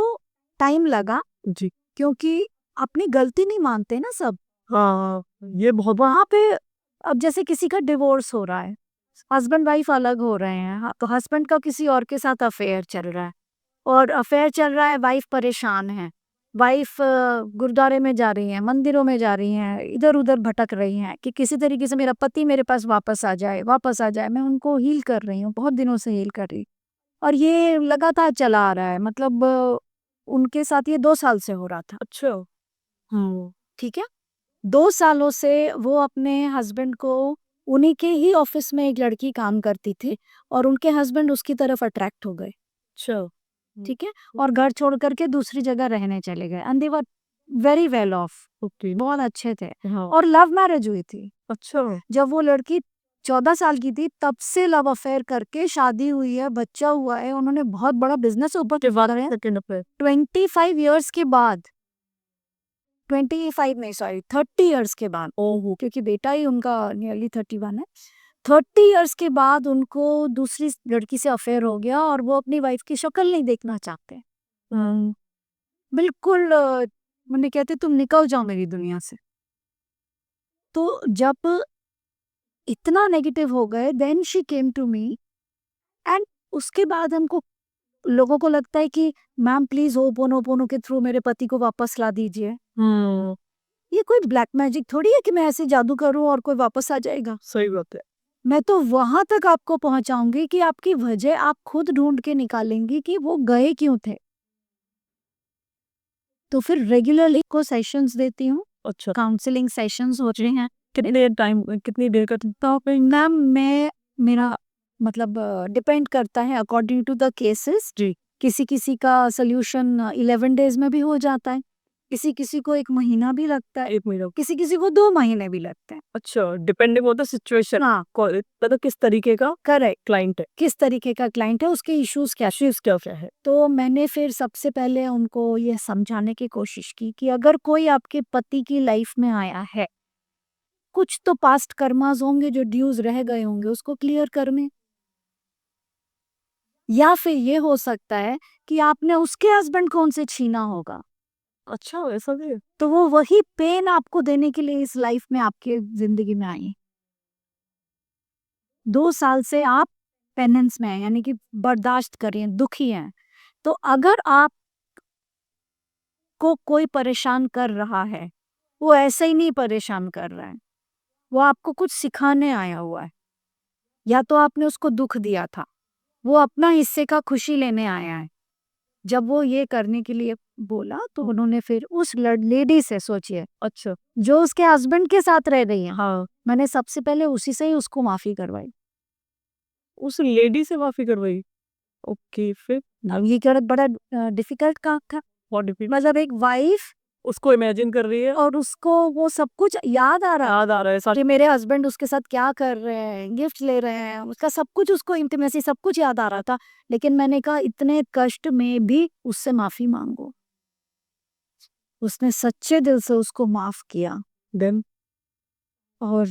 टाइम लगा, जी क्योंकि अपनी गलती नहीं मानते ना सब। हाँ ये बहुत वहां पे अब जैसे किसी का डिवोर्स हो रहा है, हस्बैंड वाइफ अलग हो रहे हैं, तो हस्बैंड का किसी और के साथ अफेयर चल रहा है, और अफेयर चल रहा है, वाइफ परेशान है, वाइफ गुरुद्वारे में जा रही है, मंदिरों में जा रही हैं, इधर उधर भटक रही हैं कि किसी तरीके से मेरा पति मेरे पास वापस आ जाए, वापस आ जाए। मैं उनको हील कर रही हूँ, बहुत दिनों से हील कर रही, और ये लगातार चला आ रहा है, मतलब उनके साथ ये 2 साल से हो रहा था। अच्छा। हम्म ठीक है, 2 सालों से वो अपने हस्बैंड को, उन्हीं के ही ऑफिस में एक लड़की काम करती थी, और उनके हस्बैंड उसकी तरफ अट्रैक्ट हो गए। अच्छा ठीक है, और घर छोड़ करके दूसरी जगह रहने चले गए, and they were very well of, okay बहुत अच्छे थे, हाँ और लव मैरिज हुई थी। अच्छा जब वो लड़की 14 साल की थी तब से लव अफेयर करके शादी हुई है, बच्चा हुआ है, उन्होंने बहुत बड़ा बिजनेस ऊपर के बाद है। सेकंड पे 25 ईयर्स के बाद, 25 नहीं सॉरी 30 ईयर्स के बाद, ओहो क्योंकि बेटा ही उनका नियरली 31 है, 30 ईयर्स के बाद उनको दूसरी लड़की से अफेयर हो गया, और वो अपनी वाइफ की शक्ल नहीं देखना चाहते, बिल्कुल मैंने कहते तुम निकल जाओ मेरी दुनिया से। तो जब इतना नेगेटिव हो गए, then she came to me, and उसके बाद हमको, लोगों को लगता है कि मैम प्लीज होपोनोपोनो के थ्रू मेरे पति को वापस ला दीजिए। ये कोई ब्लैक मैजिक थोड़ी है कि मैं ऐसे जादू करूं और कोई वापस आ जाएगा। सही बात है। मैं तो वहां तक आपको पहुंचाऊंगी कि आपकी वजह आप खुद ढूंढ के निकालेंगी कि वो गए क्यों थे। तो फिर रेगुलरली को सेशंस देती हूँ, अच्छा, काउंसलिंग सेशंस हो रहे हैं। कितनी देर का? तो मैम मैं मेरा मतलब डिपेंड करता है अकॉर्डिंग टू द केसेस। जी। किसी किसी का सोल्यूशन 11 डेज में भी हो जाता है, किसी किसी को 1 महीना भी लगता है, 1 महीना। किसी किसी को 2 महीने भी लगते हैं। अच्छा, डिपेंडिंग ऑन द सिचुएशन। हाँ, मतलब किस तरीके का करेक्ट। क्लाइंट है, किस तरीके का क्लाइंट है, उसके इश्यूज क्या। चीज क्या क्या है। तो मैंने फिर सबसे पहले उनको ये समझाने की कोशिश की कि अगर कोई आपके पति की लाइफ में आया है, कुछ तो पास्ट कर्मास होंगे जो ड्यूज रह गए होंगे उसको क्लियर करने, या फिर ये हो सकता है कि आपने उसके हस्बैंड को उनसे छीना होगा, अच्छा, ऐसा भी है? तो वो वही पेन आपको देने के लिए इस लाइफ में आपके जिंदगी में आई। 2 साल से आप पेनेंस में हैं, यानी कि बर्दाश्त कर रही हैं, दुखी हैं। तो अगर आप को कोई परेशान कर रहा है, वो ऐसे ही नहीं परेशान कर रहा है, वो आपको कुछ सिखाने आया हुआ है। या तो आपने उसको दुख दिया था, वो अपना हिस्से का खुशी लेने आया है। जब वो ये करने के लिए बोला तो उन्होंने फिर उस लेडी से, सोचिए, अच्छा। जो उसके हस्बैंड के साथ रह रही है, हाँ, मैंने सबसे पहले उसी से ही उसको माफी करवाई। उस लेडी से माफी करवाई। ओके, फिर अब ये क्या बड़ा डिफिकल्ट काम था। व्हाट डिड मतलब एक वाइफ उसको इमेजिन कर रही है, और उसको वो सब कुछ याद आ रहा याद आ रहा है कि मेरे हस्बैंड उसके साथ क्या कर रहे हैं, गिफ्ट ले रहे हैं, उसका सब कुछ, उसको इंटीमेसी सब कुछ याद आ रहा था। लेकिन मैंने कहा इतने कष्ट में भी उससे माफी मांगो। उसने सच्चे दिल से उसको माफ किया देन और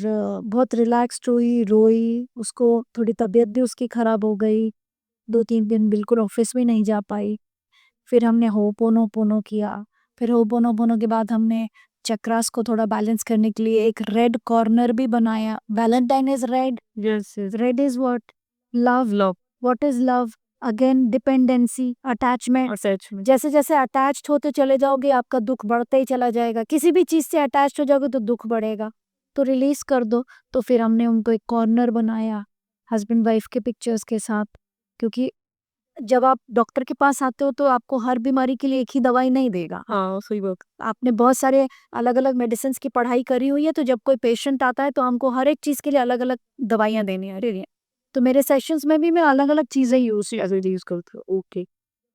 बहुत रिलैक्स्ड हुई, रोई। उसको थोड़ी तबीयत भी उसकी खराब हो गई, 2-3 दिन बिल्कुल ऑफिस भी नहीं जा पाई। फिर हमने होपोनोपोनो किया। फिर होपोनोपोनो के बाद हमने चक्रास को थोड़ा बैलेंस करने के लिए एक रेड कॉर्नर भी बनाया। Valentine is red, yes yes, red is what, love. Love what is love? Again dependency, attachment. Attachment. जैसे जैसे अटैच्ड होते चले जाओगे आपका दुख बढ़ता ही चला जाएगा। किसी भी चीज से अटैच्ड हो जाओगे तो दुख बढ़ेगा, तो रिलीज कर दो। तो फिर हमने उनको एक कॉर्नर बनाया हस्बैंड वाइफ के पिक्चर्स के साथ, क्योंकि जब आप डॉक्टर के पास आते हो तो आपको हर बीमारी के लिए एक ही दवाई नहीं देगा। हाँ, सही बात। आपने बहुत सारे अलग अलग मेडिसिन की पढ़ाई करी हुई है, तो जब कोई पेशेंट आता है तो हमको हर एक चीज के लिए अलग अलग दवाइयाँ देनी है। तो मेरे सेशंस में भी मैं अलग अलग चीजें यूज करते हो, ओके।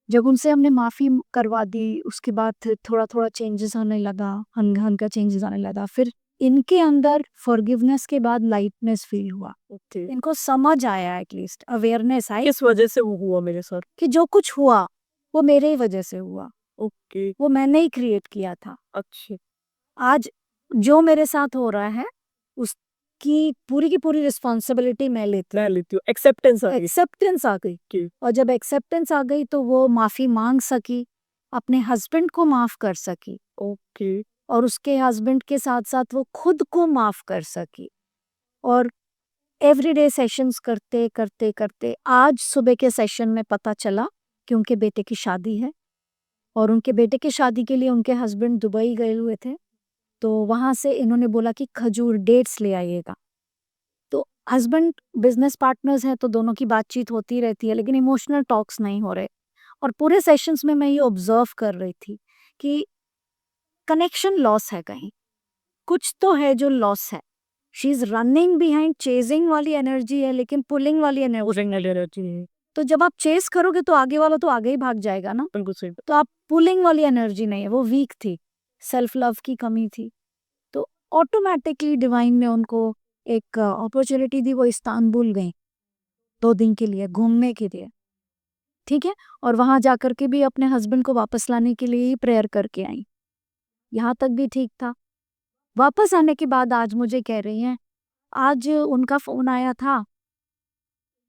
जब उनसे हमने माफी करवा दी, उसके बाद फिर थोड़ा थोड़ा चेंजेस आने लगा, हल्का चेंजेस आने लगा। फिर इनके अंदर फॉरगिवनेस के बाद लाइटनेस फील हुआ। ओके, इनको समझ आया, एटलीस्ट अवेयरनेस आई किस वजह से वो हुआ मेरे साथ? कि जो कुछ हुआ वो मेरे ही वजह से हुआ, ओके, वो मैंने ही क्रिएट किया था। अच्छे। आज जो मेरे साथ हो रहा है उसकी पूरी की पूरी रिस्पॉन्सिबिलिटी मैं लेती हूँ। मैं लेती हूँ, एक्सेप्टेंस आ गई। एक्सेप्टेंस आ गई, Okay. और जब एक्सेप्टेंस आ गई तो वो माफी मांग सकी, अपने हस्बैंड को माफ कर सकी, ओके, और उसके हस्बैंड के साथ साथ वो खुद को माफ कर सकी। और एवरीडे सेशंस करते करते करते आज सुबह के सेशन में पता चला कि उनके बेटे की शादी है, और उनके बेटे की शादी के लिए उनके हस्बैंड दुबई गए हुए थे। तो वहां से इन्होंने बोला कि खजूर डेट्स ले आइएगा। तो हस्बैंड बिजनेस पार्टनर्स हैं तो दोनों की बातचीत होती रहती है, लेकिन इमोशनल टॉक्स नहीं हो रहे। और पूरे सेशंस में मैं ये ऑब्जर्व कर रही थी कि कनेक्शन लॉस है, कहीं कुछ तो है जो लॉस है। She is running behind, chasing वाली एनर्जी है लेकिन पुलिंग वाली एनर्जी। तो जब आप चेस करोगे तो आगे वाला तो आगे ही भाग जाएगा ना। बिल्कुल सही। तो आप पुलिंग वाली एनर्जी नहीं है, वो वीक थी, सेल्फ लव की कमी थी। तो ऑटोमेटिकली डिवाइन ने उनको एक अपॉर्चुनिटी दी, वो इस्तांबुल गई 2 दिन के लिए घूमने के लिए, ठीक है। और वहां जाकर के भी अपने हस्बैंड को वापस लाने के लिए ही प्रेयर करके आई। यहाँ तक भी ठीक था। वापस आने के बाद आज मुझे कह रही हैं, आज उनका फोन आया था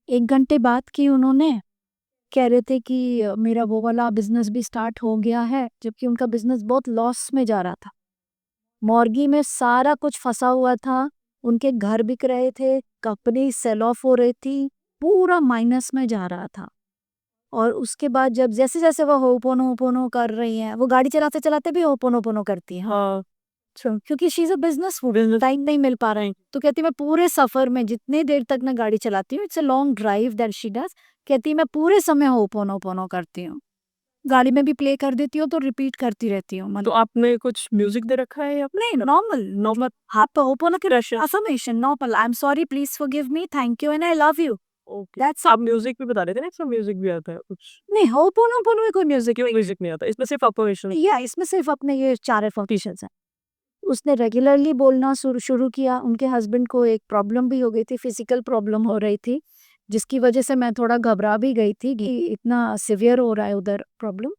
1 घंटे बाद कि उन्होंने कह रहे थे कि मेरा वो वाला बिजनेस भी स्टार्ट हो गया है, जबकि उनका बिजनेस बहुत लॉस में जा रहा था। मॉर्गी में सारा कुछ फंसा हुआ था, उनके घर बिक रहे थे, कंपनी सेल ऑफ हो रही थी, पूरा माइनस में जा रहा था। और उसके बाद जब जैसे जैसे वो होपोनोपोनो कर रही हैं, वो गाड़ी चलाते चलाते भी होपोनोपोनो करती हैं। हाँ, क्योंकि she is a business woman, time नहीं मिल पा रहा है। तो कहती मैं पूरे सफर में जितने देर तक मैं गाड़ी चलाती हूँ, it's a long drive that she does, कहती मैं पूरे समय होपोनोपोनो करती हूँ, गाड़ी में भी प्ले कर देती हूँ तो रिपीट करती रहती हूँ। तो मतलब आपने कुछ म्यूजिक दे रखा है या नहीं, नॉर्मल नॉर्मल आप होपोनो के Pressure. Affirmation normal, I am sorry, please forgive me, thank you and I love you, okay that's आप म्यूजिक भी बता रहे थे ना, इसमें म्यूजिक भी आता है कुछ? नहीं, होपोनोपोनो में कोई म्यूजिक क्यों म्यूजिक नहीं आता इसमें, सिर्फ अफर्मेशन? या इसमें सिर्फ अपने ये 4 एफर्मेशंस हैं। उसने रेगुलरली बोलना शुरू किया। उनके हस्बैंड को एक प्रॉब्लम भी हो गई थी, फिजिकल प्रॉब्लम हो रही थी, जिसकी वजह से मैं थोड़ा घबरा भी गई थी कि इतना सिवियर हो रहा है उधर प्रॉब्लम।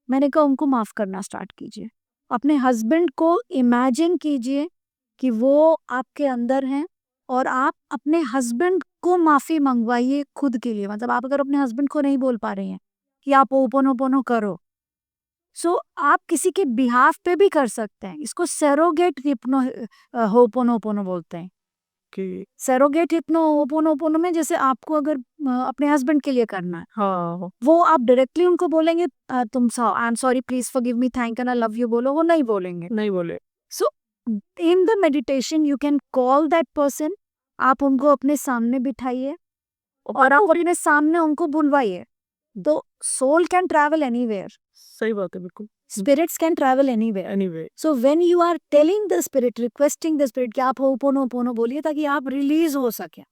मैंने कहा उनको माफ करना स्टार्ट कीजिए, अपने हस्बैंड को इमेजिन कीजिए कि वो आपके अंदर हैं और आप अपने हस्बैंड को माफी मंगवाइए खुद के लिए। मतलब आप अगर अपने हस्बैंड को नहीं बोल पा रहे हैं कि आप ओपोनोपोनो करो, सो आप किसी के बिहाफ पे भी कर सकते हैं। इसको सैरोगेट होपोनोपोनो बोलते हैं। कि सैरोगेट होपोनोपोनो में जैसे आपको अगर अपने हस्बैंड के लिए करना है, हाँ वो आप डायरेक्टली उनको बोलेंगे तुम I am sorry, please forgive me, thank and I love you बोलो, वो नहीं बोलेंगे। नहीं बोले। So in the meditation you can call that person, आप उनको अपने सामने बिठाइए और आप अपने सामने उनको बुलवाइए। तो सोल कैन ट्रैवल एनीवेयर, सही बात है बिल्कुल। spirits can travel anywhere. Anyway So when you are telling the spirit, requesting the spirit कि आप होपोनोपोनो बोलिए ताकि आप रिलीज हो सके,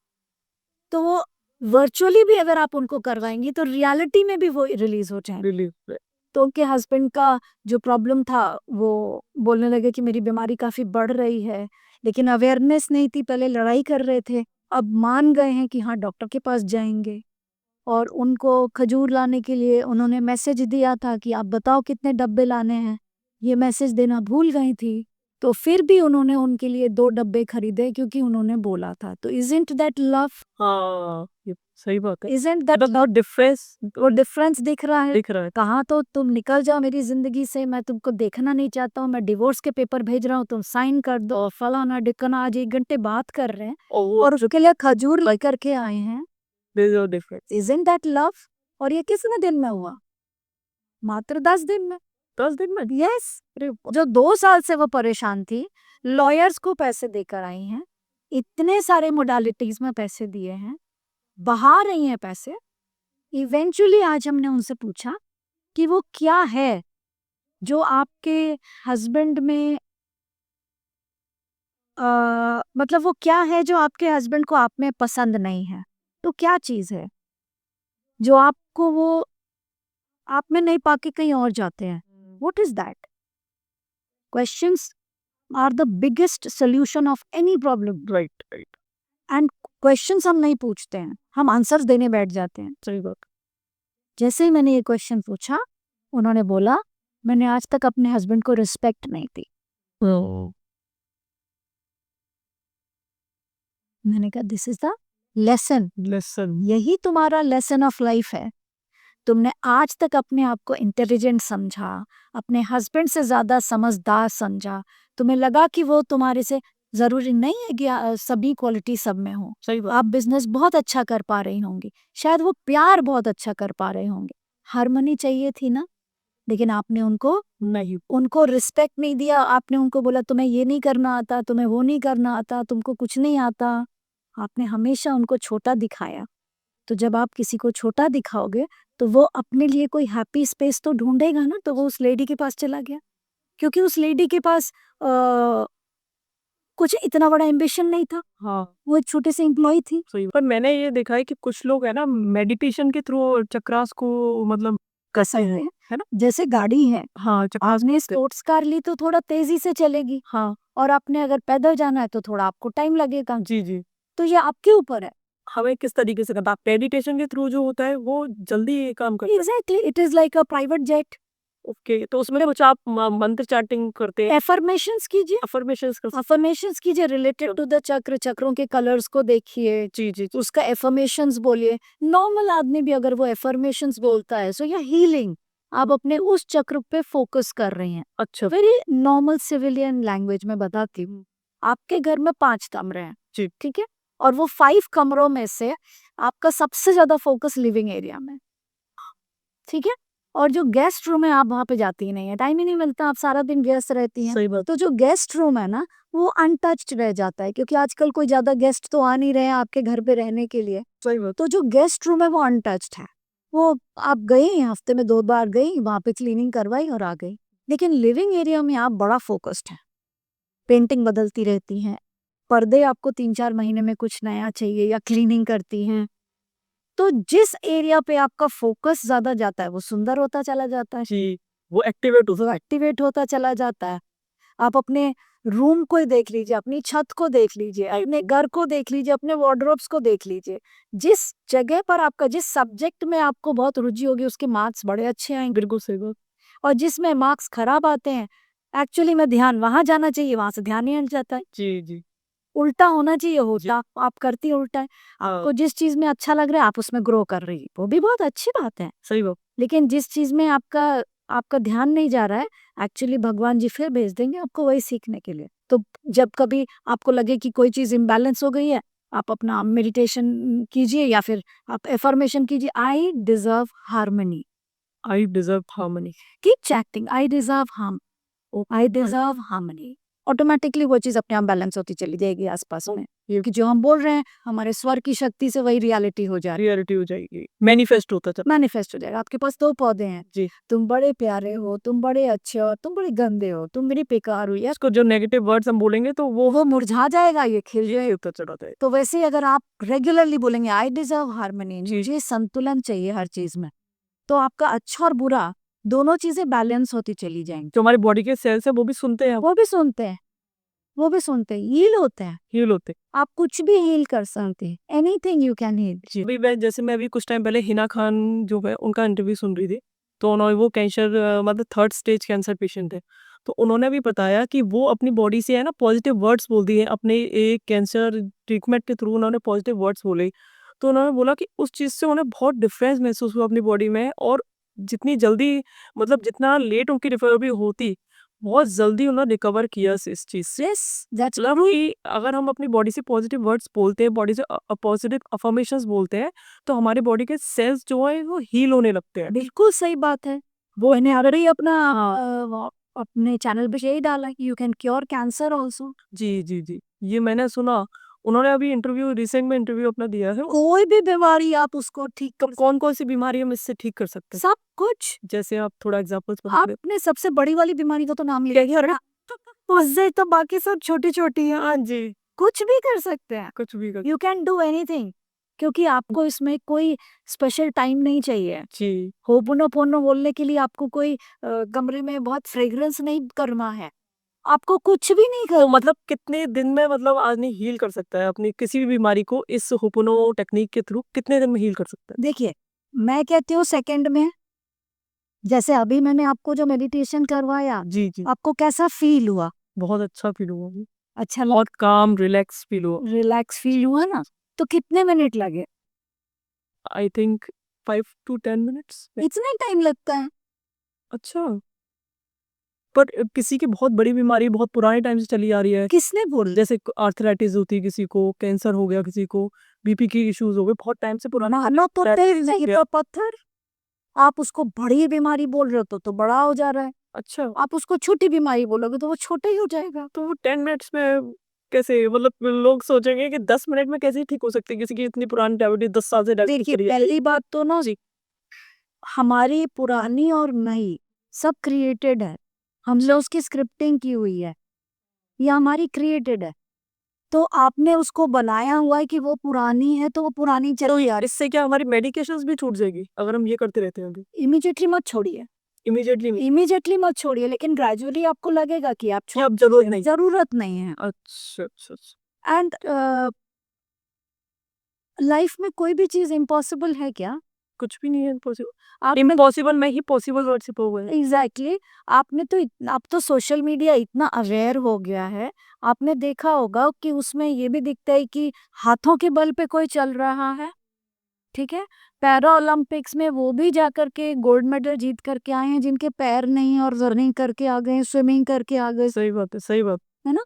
तो वो वर्चुअली भी अगर आप उनको करवाएंगी तो रियलिटी में भी वो रिलीज हो जाएंगे। रिलीफ तो उनके हस्बैंड का जो प्रॉब्लम था वो बोलने लगे कि मेरी बीमारी काफी बढ़ रही है, लेकिन अवेयरनेस नहीं थी, पहले लड़ाई कर रहे थे, अब मान गए हैं कि हाँ डॉक्टर के पास जाएंगे। और उनको खजूर लाने के लिए उन्होंने मैसेज दिया था कि आप बताओ कितने डब्बे लाने हैं, ये मैसेज देना भूल गई थी, तो फिर भी उन्होंने उनके लिए 2 डब्बे खरीदे क्योंकि उन्होंने बोला था। तो इजंट दैट लव, हाँ ये सही बात है। इजंट दैट मतलब डिफरेंस वो डिफरेंस दिख रहा है। दिख रहा है। कहाँ तो तुम निकल जाओ मेरी जिंदगी से, मैं तुमको देखना नहीं चाहता हूँ, मैं डिवोर्स के पेपर भेज रहा हूँ, तुम साइन कर दो, और फलाना डिकना। आज 1 घंटे बात कर रहे हैं और उसके लिए खजूर लेकर के आए हैं। Difference isn't that love? और ये कितने दिन में हुआ? मात्र 10 दिन में। 10 दिन में। यस, जो 2 साल से वो परेशान थी, लॉयर्स को पैसे देकर आई हैं, इतने सारे मोडालिटीज में पैसे दिए हैं, बहा रही हैं पैसे। इवेंचुअली आज हमने उनसे पूछा कि वो क्या है जो आपके हस्बैंड में मतलब वो क्या है जो आपके हस्बैंड को आप में पसंद नहीं है। तो क्या चीज है जो आपको वो आप में नहीं पाके कहीं और जाते हैं? What is that? Questions are the biggest solution of any problem. Right right And questions हम नहीं पूछते हैं, हम आंसर्स देने बैठ जाते हैं। सही बात। जैसे ही मैंने ये क्वेश्चन पूछा, उन्होंने बोला मैंने आज तक अपने हस्बैंड को रिस्पेक्ट नहीं दी। मैंने कहा this is the lesson, lesson यही तुम्हारा लेसन ऑफ लाइफ है। तुमने आज तक अपने आप को इंटेलिजेंट समझा, अपने हस्बैंड से ज्यादा समझदार समझा, तुम्हें लगा कि वो तुम्हारे से, जरूरी नहीं है कि सभी क्वालिटी सब में हो। सही बात। आप बिजनेस बहुत अच्छा कर पा रही होंगी, शायद वो प्यार बहुत अच्छा कर पा रहे होंगे, हार्मनी चाहिए थी ना, लेकिन आपने उनको रिस्पेक्ट नहीं दिया। आपने उनको बोला तुम्हें ये नहीं करना आता, तुम्हें वो नहीं करना आता, तुमको कुछ नहीं आता। आपने हमेशा उनको छोटा दिखाया। तो जब आप किसी को छोटा दिखाओगे तो वो अपने लिए कोई हैप्पी स्पेस तो ढूंढेगा ना, तो वो उस लेडी के पास चला गया, क्योंकि उस लेडी के पास कुछ इतना बड़ा एम्बिशन नहीं था, हाँ वो एक छोटे से एम्प्लॉय थी। सही। पर मैंने ये देखा है कि कुछ लोग है ना मेडिटेशन के थ्रू चक्रास को मतलब कसर है ना, जैसे गाड़ी है, हाँ आपने स्पोर्ट्स कार ली तो थोड़ा तेजी से चलेगी, हाँ और आपने अगर पैदल जाना है तो थोड़ा आपको टाइम लगेगा। जी जी। तो ये आपके ऊपर है। हमें किस तरीके से करना, मेडिटेशन के थ्रू जो होता है वो जल्दी काम करता है। Exactly, it is like a private jet. Okay तो उसमें कुछ आप मंत्र चैटिंग करते हैं, एफर्मेशंस कीजिए, अफर्मेशंस कीजिए रिलेटेड टू द चक्र, चक्रों के कलर्स को देखिए, जी जी उसका एफर्मेशंस बोलिए। नॉर्मल आदमी भी अगर वो एफर्मेशंस बोलता है, सो या हीलिंग, आप अपने उस चक्र पे फोकस कर रही हैं। अच्छा वेरी नॉर्मल सिविलियन लैंग्वेज में बताती हूँ। आपके घर में 5 कमरे हैं, जी ठीक है, और वो 5 कमरों में से आपका सबसे ज्यादा फोकस लिविंग एरिया में, ठीक है, और जो गेस्ट रूम है आप वहाँ पे जाती ही नहीं है, टाइम ही नहीं मिलता, आप सारा दिन व्यस्त रहती हैं। सही बात। तो जो गेस्ट रूम है ना वो अनटच्ड रह जाता है, क्योंकि आजकल कोई ज्यादा गेस्ट तो आ नहीं रहे हैं आपके घर पे रहने के लिए। सही बात। तो जो गेस्ट रूम है वो अनटच्ड है, वो आप गई हफ्ते में 2 बार गई, वहां पे क्लीनिंग करवाई और आ गई। लेकिन लिविंग एरिया में आप बड़ा फोकस्ड है, पेंटिंग बदलती रहती हैं, पर्दे आपको 3-4 महीने में कुछ नया चाहिए या क्लीनिंग करती हैं। तो जिस एरिया पे आपका फोकस ज्यादा जाता है वो सुंदर होता चला जाता है, जी, वो एक्टिवेट हो वो एक्टिवेट होता चला जाता है। आप अपने रूम को ही देख लीजिए, अपनी छत को देख लीजिए, अपने घर को देख लीजिए, अपने वार्डरोब्स को देख लीजिए। जिस जगह पर आपका, जिस सब्जेक्ट में आपको बहुत रुचि होगी उसके मार्क्स बड़े अच्छे आएंगे। बिल्कुल सही बात। और जिसमें मार्क्स खराब आते हैं, एक्चुअली में ध्यान वहां जाना चाहिए, वहां से ध्यान ही हट जाता है। जी, जी। उल्टा होना चाहिए, होता आप करती उल्टा है। हाँ, आपको जिस चीज में अच्छा लग रहा है आप उसमें ग्रो कर रही है, वो भी बहुत अच्छी बात है। सही बात। लेकिन जिस चीज में आपका आपका ध्यान नहीं जा रहा है, एक्चुअली भगवान जी फिर भेज देंगे आपको वही सीखने के लिए। तो जब कभी आपको लगे कि कोई चीज इम्बैलेंस हो गई है, आप अपना मेडिटेशन कीजिए या फिर आप एफर्मेशन कीजिए, I deserve harmony, I deserve harmony. Keep chatting, I deserve harm, I deserve harmony. Automatically वो चीज अपने आप बैलेंस होती चली जाएगी आसपास में, क्योंकि जो हम बोल रहे हैं हमारे स्वर की शक्ति से वही रियलिटी हो जा रही है, रियलिटी हो जाएगी, मैनिफेस्ट होता चला। मैनिफेस्ट हो जाएगा। आपके पास 2 पौधे हैं, जी। तुम बड़े प्यारे हो, तुम बड़े अच्छे हो, तुम बड़े गंदे हो, तुम मेरी बेकार हो यार, उसको जो नेगेटिव वर्ड्स हम बोलेंगे तो वो मुरझा जाएगा, ये खिल ये जाएगा। होता चला जाएगा। तो वैसे ही अगर आप रेगुलरली बोलेंगे आई डिजर्व हार्मनी, जी। मुझे संतुलन चाहिए हर चीज में, तो आपका अच्छा और बुरा दोनों चीजें बैलेंस होती चली जाएंगी। जो हमारी बॉडी के सेल्स है वो भी सुनते हैं, वो भी सुनते हैं, वो भी सुनते हैं, हील होते हैं। हील होते हैं। आप कुछ भी हील कर सकते हैं, एनीथिंग यू कैन हील। जी। अभी मैं अभी कुछ टाइम पहले हिना खान जो है उनका इंटरव्यू सुन रही थी, तो उन्होंने वो कैंसर मतलब 3rd स्टेज कैंसर पेशेंट थे। तो उन्होंने भी बताया कि वो अपनी बॉडी से है ना पॉजिटिव वर्ड्स बोलती है, अपने एक कैंसर ट्रीटमेंट के थ्रू उन्होंने पॉजिटिव वर्ड्स बोले। तो उन्होंने बोला कि उस चीज़ से उन्हें बहुत डिफरेंस महसूस हुआ अपनी बॉडी में, और जितनी जल्दी मतलब जितना लेट उनकी रिकवरी होती, बहुत जल्दी उन्होंने रिकवर किया इस चीज़ से। यस, दैट्स मतलब कि अगर हम अपनी बॉडी से पॉजिटिव वर्ड्स बोलते हैं, बॉडी से पॉजिटिव अफर्मेशंस बोलते हैं, तो हमारी बॉडी के सेल्स जो है वो हील होने लगते हैं। बिल्कुल सही बात है। वो मैंने ऑलरेडी अपना अपने चैनल पे यही डाला कि you can cure cancer also. जी, जी, जी। ये मैंने सुना। उन्होंने अभी रिसेंट में इंटरव्यू अपना दिया है। कोई भी बीमारी आप उसको ठीक कर कौन-कौन सी बीमारी हम इससे ठीक कर सकते हैं? सब कुछ। जैसे आप थोड़ा एग्ज़ाम्पल्स बता दें? आपने सबसे बड़ी वाली बीमारी का तो नाम लिया ही, और उससे तो बाकी सब छोटी-छोटी है। हाँ जी, कुछ भी कर सकते हैं, कुछ भी कर यू कैन डू एनीथिंग, क्योंकि आपको इसमें कोई स्पेशल टाइम नहीं चाहिए। जी, होपोनोपोनो बोलने के लिए आपको कोई कमरे में बहुत फ्रेग्रेंस नहीं करना है, आपको कुछ भी नहीं तो करना। मतलब कितने दिन में मतलब आदमी हील कर सकता है अपनी किसी भी बीमारी को इस होपोनो टेक्निक के थ्रू कितने दिन में हील कर सकता है? देखिए, मैं कहती हूँ सेकंड में, जैसे अभी मैंने आपको जो मेडिटेशन करवाया, जी, जी। आपको कैसा फील हुआ? बहुत अच्छा फ़ील हुआ मुझे। अच्छा लगा, बहुत काम रिलैक्स फ़ील हुआ। रिलैक्स फील हुआ ना? तो कितने मिनट लगे? I think 5 to 10 minutes. इतना टाइम लगता है? अच्छा, पर किसी की बहुत बड़ी बीमारी बहुत पुराने टाइम से चली आ रही है, किसने बोला? जैसे आर्थराइटिस होती है किसी को, कैंसर हो गया किसी को, बीपी की इश्यूज़ हो गए, बहुत टाइम से पुराना मानो तो है। तो पत्थर, आप उसको बड़ी बीमारी बोल रहे हो तो बड़ा हो जा रहा है, अच्छा, आप उसको छोटी बीमारी बोलोगे तो वो छोटा ही हो जाएगा। तो वो 10 मिनट्स में कैसे, मतलब लोग सोचेंगे कि 10 मिनट में कैसे ठीक हो सकती है किसी की इतनी पुरानी डायबिटीज़ 10 साल से डायबिटीज़ देखिए, चली आ रही है। पहली बात तो ना, जी, हमारी पुरानी और नई सब क्रिएटेड है, हमने उसकी स्क्रिप्टिंग की हुई है, ये हमारी क्रिएटेड है। तो आपने उसको बनाया हुआ है कि वो पुरानी है तो वो पुरानी तो चलो यार इससे क्या हमारी मेडिकेशंस भी छूट जाएगी अगर हम ये करते रहते हैं? इमीडिएटली मत छोड़िए, इमीडिएटली इमीडिएटली मत छोड़िए, लेकिन ग्रेजुअली आपको लगेगा कि आप कि अब ज़रूरत नहीं। जरूरत नहीं है। अच्छा, अच्छा, अच्छा। एंड लाइफ में कोई भी चीज इम्पॉसिबल है क्या? कुछ भी नहीं है इम्पॉसिबल। आप इम्पॉसिबल में ही पॉसिबल वर्ड छिपा हुआ है। एग्जैक्टली आपने तो अब तो सोशल मीडिया इतना अवेयर हो गया है, आपने देखा होगा कि उसमें ये भी दिखता है कि हाथों के बल पे कोई चल रहा है, ठीक है। पैरा ओलंपिक्स में वो भी जाकर के गोल्ड मेडल जीत करके आए हैं जिनके पैर नहीं, और रनिंग करके आ गए, स्विमिंग करके आ गए, सही बात है, सही बात। है ना।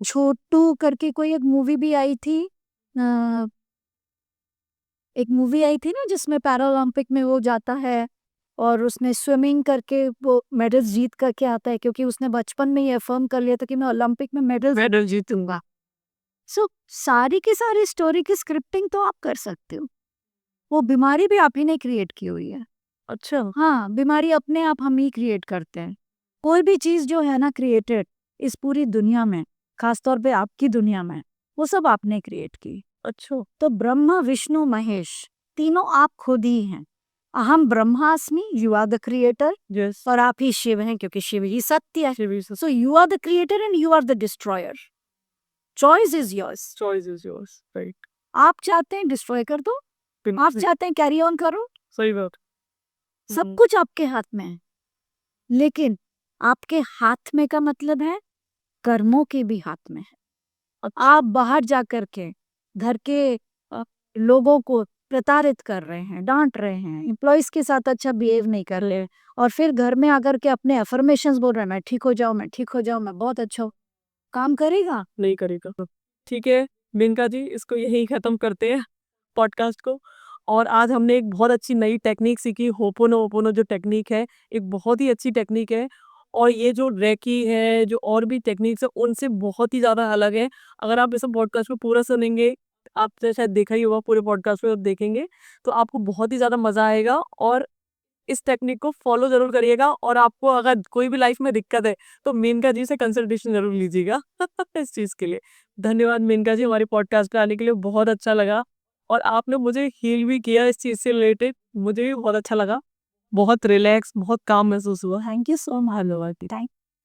छोटू करके कोई एक मूवी भी आई थी, एक मूवी आई थी ना जिसमें पैरा ओलंपिक में वो जाता है, और उसने स्विमिंग करके वो मेडल्स जीत करके आता है, क्योंकि उसने बचपन में ही अफर्म कर लिया था कि मैं ओलंपिक में मेडल जीतूंगा। सो सारी की सारी स्टोरी की स्क्रिप्टिंग तो आप कर सकते हो। वो बीमारी भी आप ही ने क्रिएट की हुई है। अच्छा। हाँ, बीमारी अपने आप हम ही क्रिएट करते हैं। कोई भी चीज जो है ना क्रिएटेड इस पूरी दुनिया में, खासतौर पे आपकी दुनिया में, वो सब आपने क्रिएट की। अच्छा। तो ब्रह्मा विष्णु महेश तीनों आप खुद ही हैं। अहम ब्रह्मास्मि, you are the creator, yes. और आप ही शिव हैं क्योंकि शिव ही सत्य है। Shiva so you are the creator and you are the destroyer. Choice is yours. Choice is yours, right. आप चाहते हैं डिस्ट्रॉय कर दो, आप चाहते हैं कैरी ऑन करो, सही बात। सब कुछ आपके हाथ में है। लेकिन आपके हाथ में का मतलब है कर्मों के भी हाथ में है। आप बाहर जा कर के घर के लोगों को प्रताड़ित कर रहे हैं, डांट रहे हैं, एम्प्लॉयज के साथ अच्छा बिहेव नहीं कर रहे, और फिर घर में आकर के अपने अफर्मेशंस बोल रहे हैं, मैं ठीक हो जाऊं, मैं ठीक हो जाऊं, मैं बहुत अच्छा हूं। काम करेगा? नहीं करेगा। ठीक है मेनका जी, इसको यही खत्म करते हैं पॉडकास्ट को। और आज हमने एक बहुत अच्छी नई टेक्निक सीखी, होपोनो जो टेक्निक है, एक बहुत ही अच्छी टेक्निक है। और ये जो रेकी है, जो और भी टेक्निक्स है, उनसे बहुत ही ज़्यादा अलग है। अगर आप इस पॉडकास्ट को पूरा सुनेंगे, आपने शायद देखा ही होगा पूरे पॉडकास्ट में, देखेंगे तो आपको बहुत ही ज़्यादा मज़ा आएगा। और इस टेक्निक को फॉलो जरूर करिएगा। और आपको अगर कोई भी लाइफ में दिक्कत है तो मेनका जी से कंसल्टेशन जरूर लीजिएगा इस चीज़ के लिए। धन्यवाद मेनका जी, हमारे पॉडकास्ट पे आने के लिए, बहुत अच्छा लगा। और आपने मुझे हील भी किया इस चीज़ से रिलेटेड, मुझे भी बहुत अच्छा लगा, बहुत रिलैक्स, बहुत काम महसूस हुआ। Thank you so much. Thank